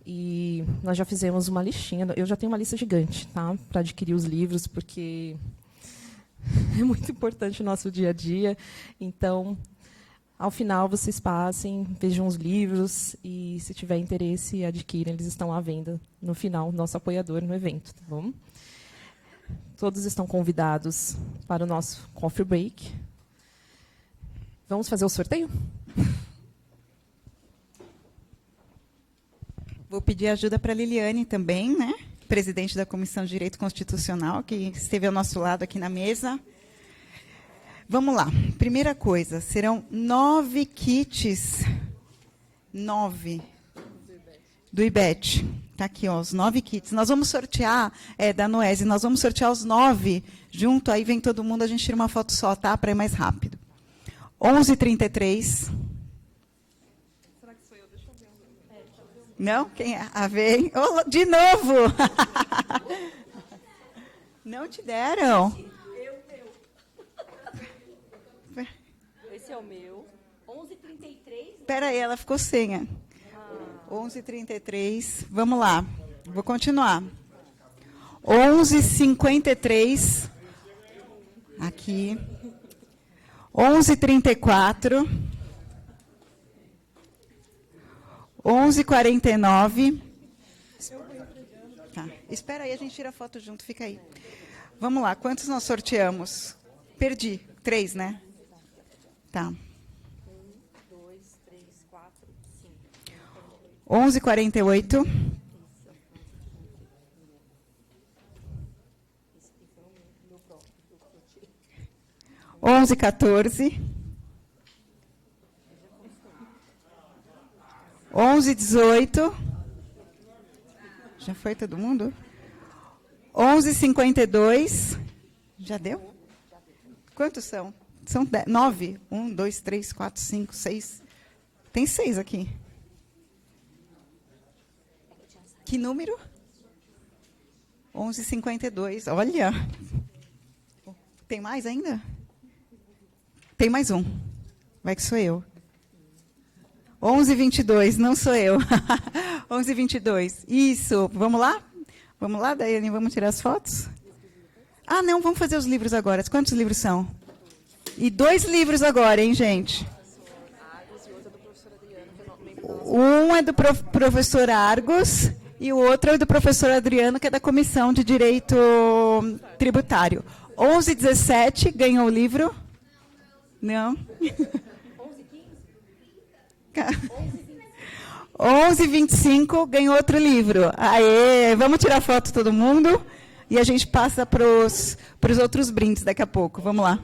A: e nós já fizemos uma listinha. Eu já tenho uma lista gigante, tá, para adquirir os livros, porque é muito importante o nosso dia a dia. Então, ao final, vocês passem, vejam os livros e, se tiver interesse, adquiram. Eles estão à venda no final, nosso apoiador no evento. Tá bom? Todos estão convidados para o nosso coffee break. Vamos fazer o sorteio?
D: Vou pedir ajuda para a Liliane também, né? Presidente da Comissão de Direito Constitucional, que esteve ao nosso lado aqui na mesa. Vamos lá. Primeira coisa, serão 9 kits, 9, do IBET. Está aqui, ó, os 9 kits. Nós vamos sortear, da Noese, nós vamos sortear os 9 junto, aí vem todo mundo, a gente tira uma foto só, tá? Para ir mais rápido. 11h33. Será que sou eu? Deixa eu ver. Não? Quem é? A vem. Oh, de novo! Não te deram?
G: Esse é o meu. 11h33.
D: Espera aí, ela ficou sem. 11h33. Vamos lá. Vou continuar. 11h53. Aqui. 11h34. 11h49. Tá. Espera aí, a gente tira a foto junto, fica aí. Vamos lá, quantos nós sorteamos? Perdi. 3, né? Tá. 1,
G: 2, 3, 4, 5.
D: 11h48. 11h14. 11h18. Já foi todo mundo? 11h52. Já deu? Quantos são? São 9. 1, 2, 3, 4, 5, 6. Tem 6 aqui. Que número? 11:52. Olha. Tem mais ainda? Tem mais um. Vai que sou eu. 11:22, não sou eu. 11:22. Isso. Vamos lá? Vamos lá, Daiane? Vamos tirar as fotos? Ah, não, vamos fazer os livros agora. Quantos livros são? E 2 livros agora, hein, gente? Um é do professor Argos e o outro é do professor Adriano, que é da Comissão de Direito Tributário. 11:17 ganhou o livro? Não? 11:25 ganhou outro livro. Aê, vamos tirar foto todo mundo e a gente passa para os outros brindes daqui a pouco. Vamos lá.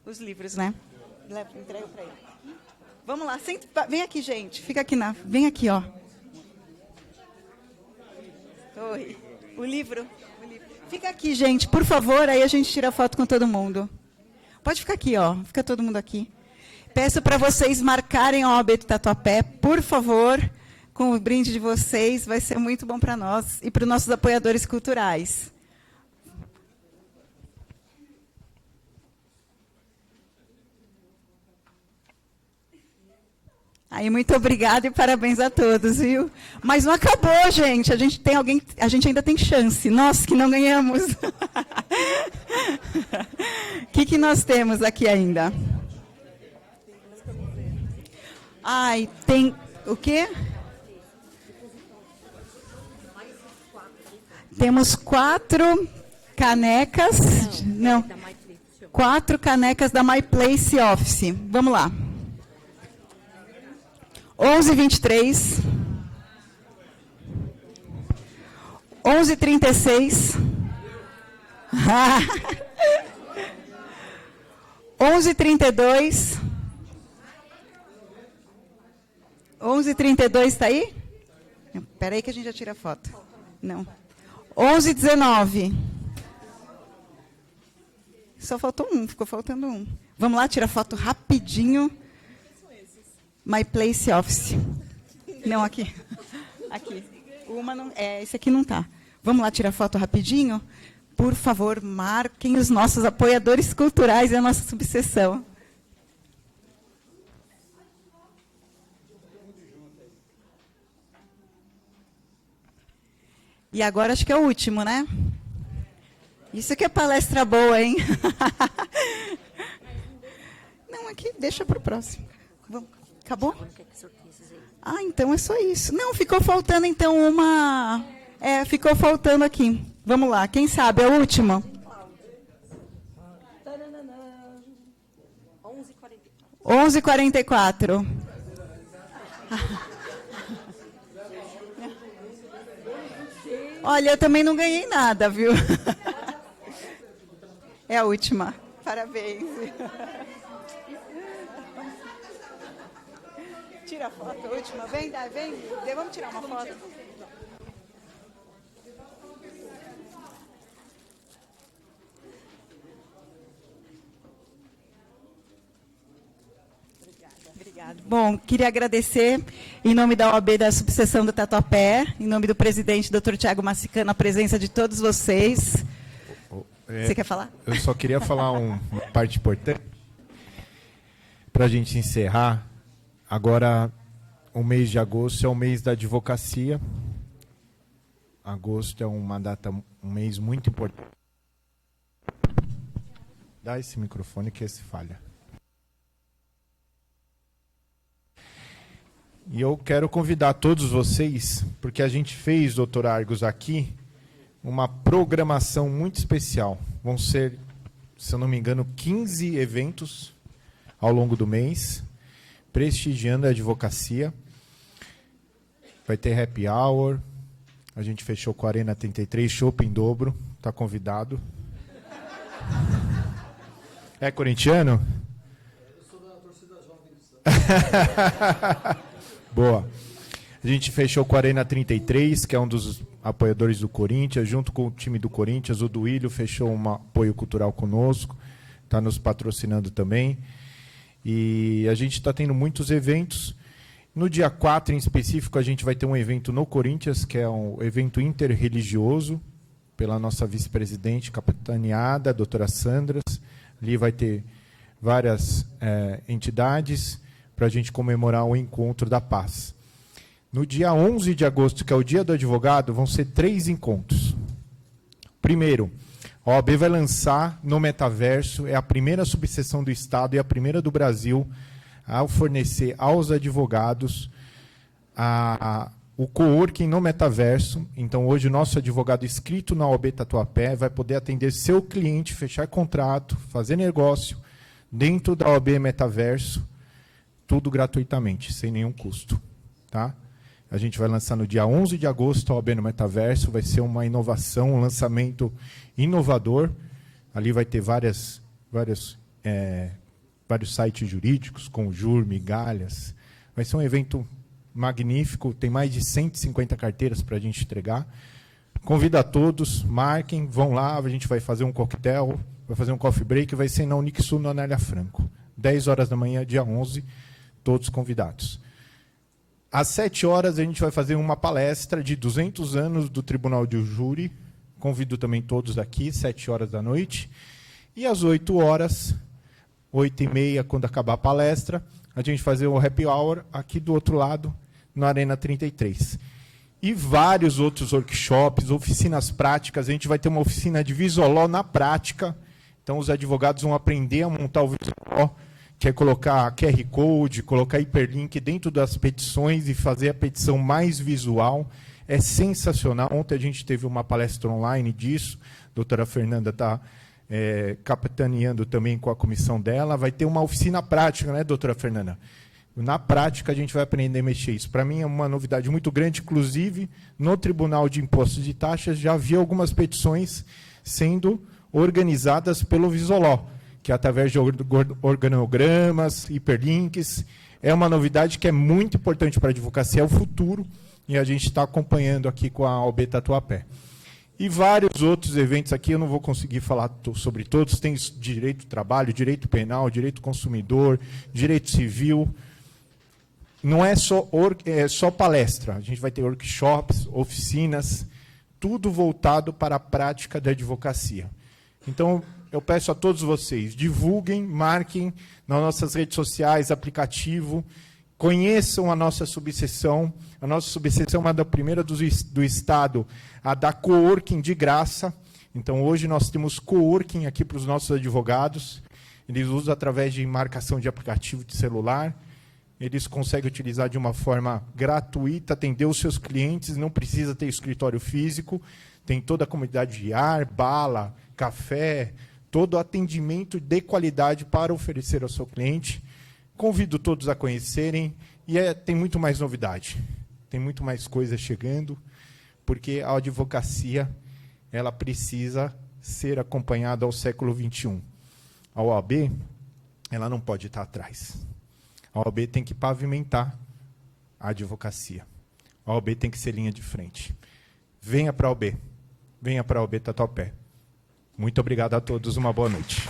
D: Os livros, né? Entrega para ele. Vamos lá, vem aqui, gente. Fica aqui vem aqui, ó. Oi. O livro. Fica aqui, gente, por favor, aí a gente tira foto com todo mundo. Pode ficar aqui, ó. Fica todo mundo aqui. Peço para vocês marcarem a OAB do Tatuapé, por favor, com o brinde de vocês. Vai ser muito bom para nós e para os nossos apoiadores culturais. Aí, muito obrigada e parabéns a todos, viu? Mas não acabou, gente. A gente ainda tem chance. Nós que não ganhamos. O que nós temos aqui ainda? Ai, tem o quê? Temos 4 canecas. Não. 4 canecas da My Place Office. Vamos lá. 11:23. 11:36. 11:32. 11:32 está aí? Espera aí que a gente já tira a foto. Não. 11:19. Só faltou um, ficou faltando um. Vamos lá, tira foto rapidinho. My Place Office. Não, aqui. Aqui. Uma não, esse aqui não está. Vamos lá tirar foto rapidinho? Por favor, marquem os nossos apoiadores culturais e a nossa subseção. E agora acho que é o último, né? Isso que é palestra boa, hein? Não, aqui, deixa para o próximo. Vamos. Acabou? Ah, então é só isso. Não, ficou faltando então uma... ficou faltando aqui. Vamos lá, quem sabe? É o último? 11:44. Olha, eu também não ganhei nada, viu? É a última. Parabéns. Tira a foto, a última. Vem, vamos tirar uma foto. Obrigada. Bom, queria agradecer, em nome da OAB da subseção do Tatuapé, em nome do presidente, Dr. Tiago Massicano, a presença de todos vocês. Você quer falar?
B: Eu só queria falar uma parte importante. Para a gente encerrar, agora o mês de agosto é o mês da advocacia. Agosto é uma data, um mês muito importante. Dá esse microfone que esse falha. E eu quero convidar todos vocês, porque a gente fez, doutor Argos, aqui, uma programação muito especial. Vão ser, se eu não me engano, 15 eventos ao longo do mês, prestigiando a advocacia. Vai ter happy hour, a gente fechou com a Arena 33, chopp em dobro, está convidado. É corintiano? Eu sou da torcida jovem do Santos. Boa. A gente fechou com a Arena 33, que é um dos apoiadores do Corinthians, junto com o time do Corinthians. O Duílio fechou um apoio cultural conosco. está nos patrocinando também. E a gente está tendo muitos eventos. No dia 4, em específico, a gente vai ter um evento no Corinthians, que é um evento interreligioso, pela nossa vice-presidente capitaneada, a doutora Sandras. Ali vai ter várias entidades para a gente comemorar o Encontro da Paz. No dia 11 de agosto, que é o Dia do Advogado, vão ser 3 encontros. Primeiro, a OAB vai lançar no metaverso, é a primeira subseção do Estado e a primeira do Brasil a fornecer aos advogados o coworking no metaverso. Então, hoje, o nosso advogado inscrito na OAB Tatuapé vai poder atender seu cliente, fechar contrato, fazer negócio dentro da OAB Metaverso, tudo gratuitamente, sem nenhum custo. Tá? A gente vai lançar no dia 11 de agosto a OAB no Metaverso, vai ser uma inovação, um lançamento inovador. Ali vai ter vários sites jurídicos, com Jur, Migalhas. Vai ser um evento magnífico, tem mais de 150 carteiras para a gente entregar. Convido a todos, marquem, vão lá, a gente vai fazer um coquetel, vai fazer um coffee break, vai ser na Unixul, na Anélia Franco. 10 horas da manhã, dia 11, todos convidados. Às 7 horas, a gente vai fazer uma palestra de 200 anos do Tribunal de Júri. Convido também todos aqui, 7 horas da noite. E às 8 horas, 8h30, quando acabar a palestra, a gente vai fazer o happy hour aqui do outro lado, na Arena 33. E vários outros workshops, oficinas práticas. A gente vai ter uma oficina de Visoló na prática. Então, os advogados vão aprender a montar o Visoló, que é colocar QR Code, colocar hiperlink dentro das petições e fazer a petição mais visual. É sensacional. Ontem a gente teve uma palestra online disso. A doutora Fernanda está capitaneando também com a comissão dela. Vai ter uma oficina prática, né, doutora Fernanda? Na prática, a gente vai aprender a mexer isso. Para mim, é uma novidade muito grande. Inclusive, no Tribunal de Impostos e Taxas, já vi algumas petições sendo organizadas pelo Visoló, que é através de organogramas, hiperlinks. É uma novidade que é muito importante para a advocacia, é o futuro, e a gente está acompanhando aqui com a OAB Tatuapé. E vários outros eventos aqui, eu não vou conseguir falar sobre todos, tem direito do trabalho, direito penal, direito consumidor, direito civil. Não é só palestra, a gente vai ter workshops, oficinas, tudo voltado para a prática da advocacia. Então, eu peço a todos vocês, divulguem, marquem nas nossas redes sociais, aplicativo, conheçam a nossa subseção. A nossa subseção é uma da primeira do Estado a dar coworking de graça. Então, hoje nós temos coworking aqui para os nossos advogados. Eles usam através de marcação de aplicativo de celular. Eles conseguem utilizar de uma forma gratuita, atender os seus clientes, não precisa ter escritório físico. Tem toda a comunidade de ar, bala, café, todo o atendimento de qualidade para oferecer ao seu cliente. Convido todos a conhecerem e tem muito mais novidade. Tem muito mais coisa chegando, porque a advocacia ela precisa ser acompanhada ao século XXI. A OAB ela não pode estar atrás. A OAB tem que pavimentar a advocacia. A OAB tem que ser linha de frente. Venha para a OAB. Venha para a OAB Tatuapé. Muito obrigado a todos, uma boa noite.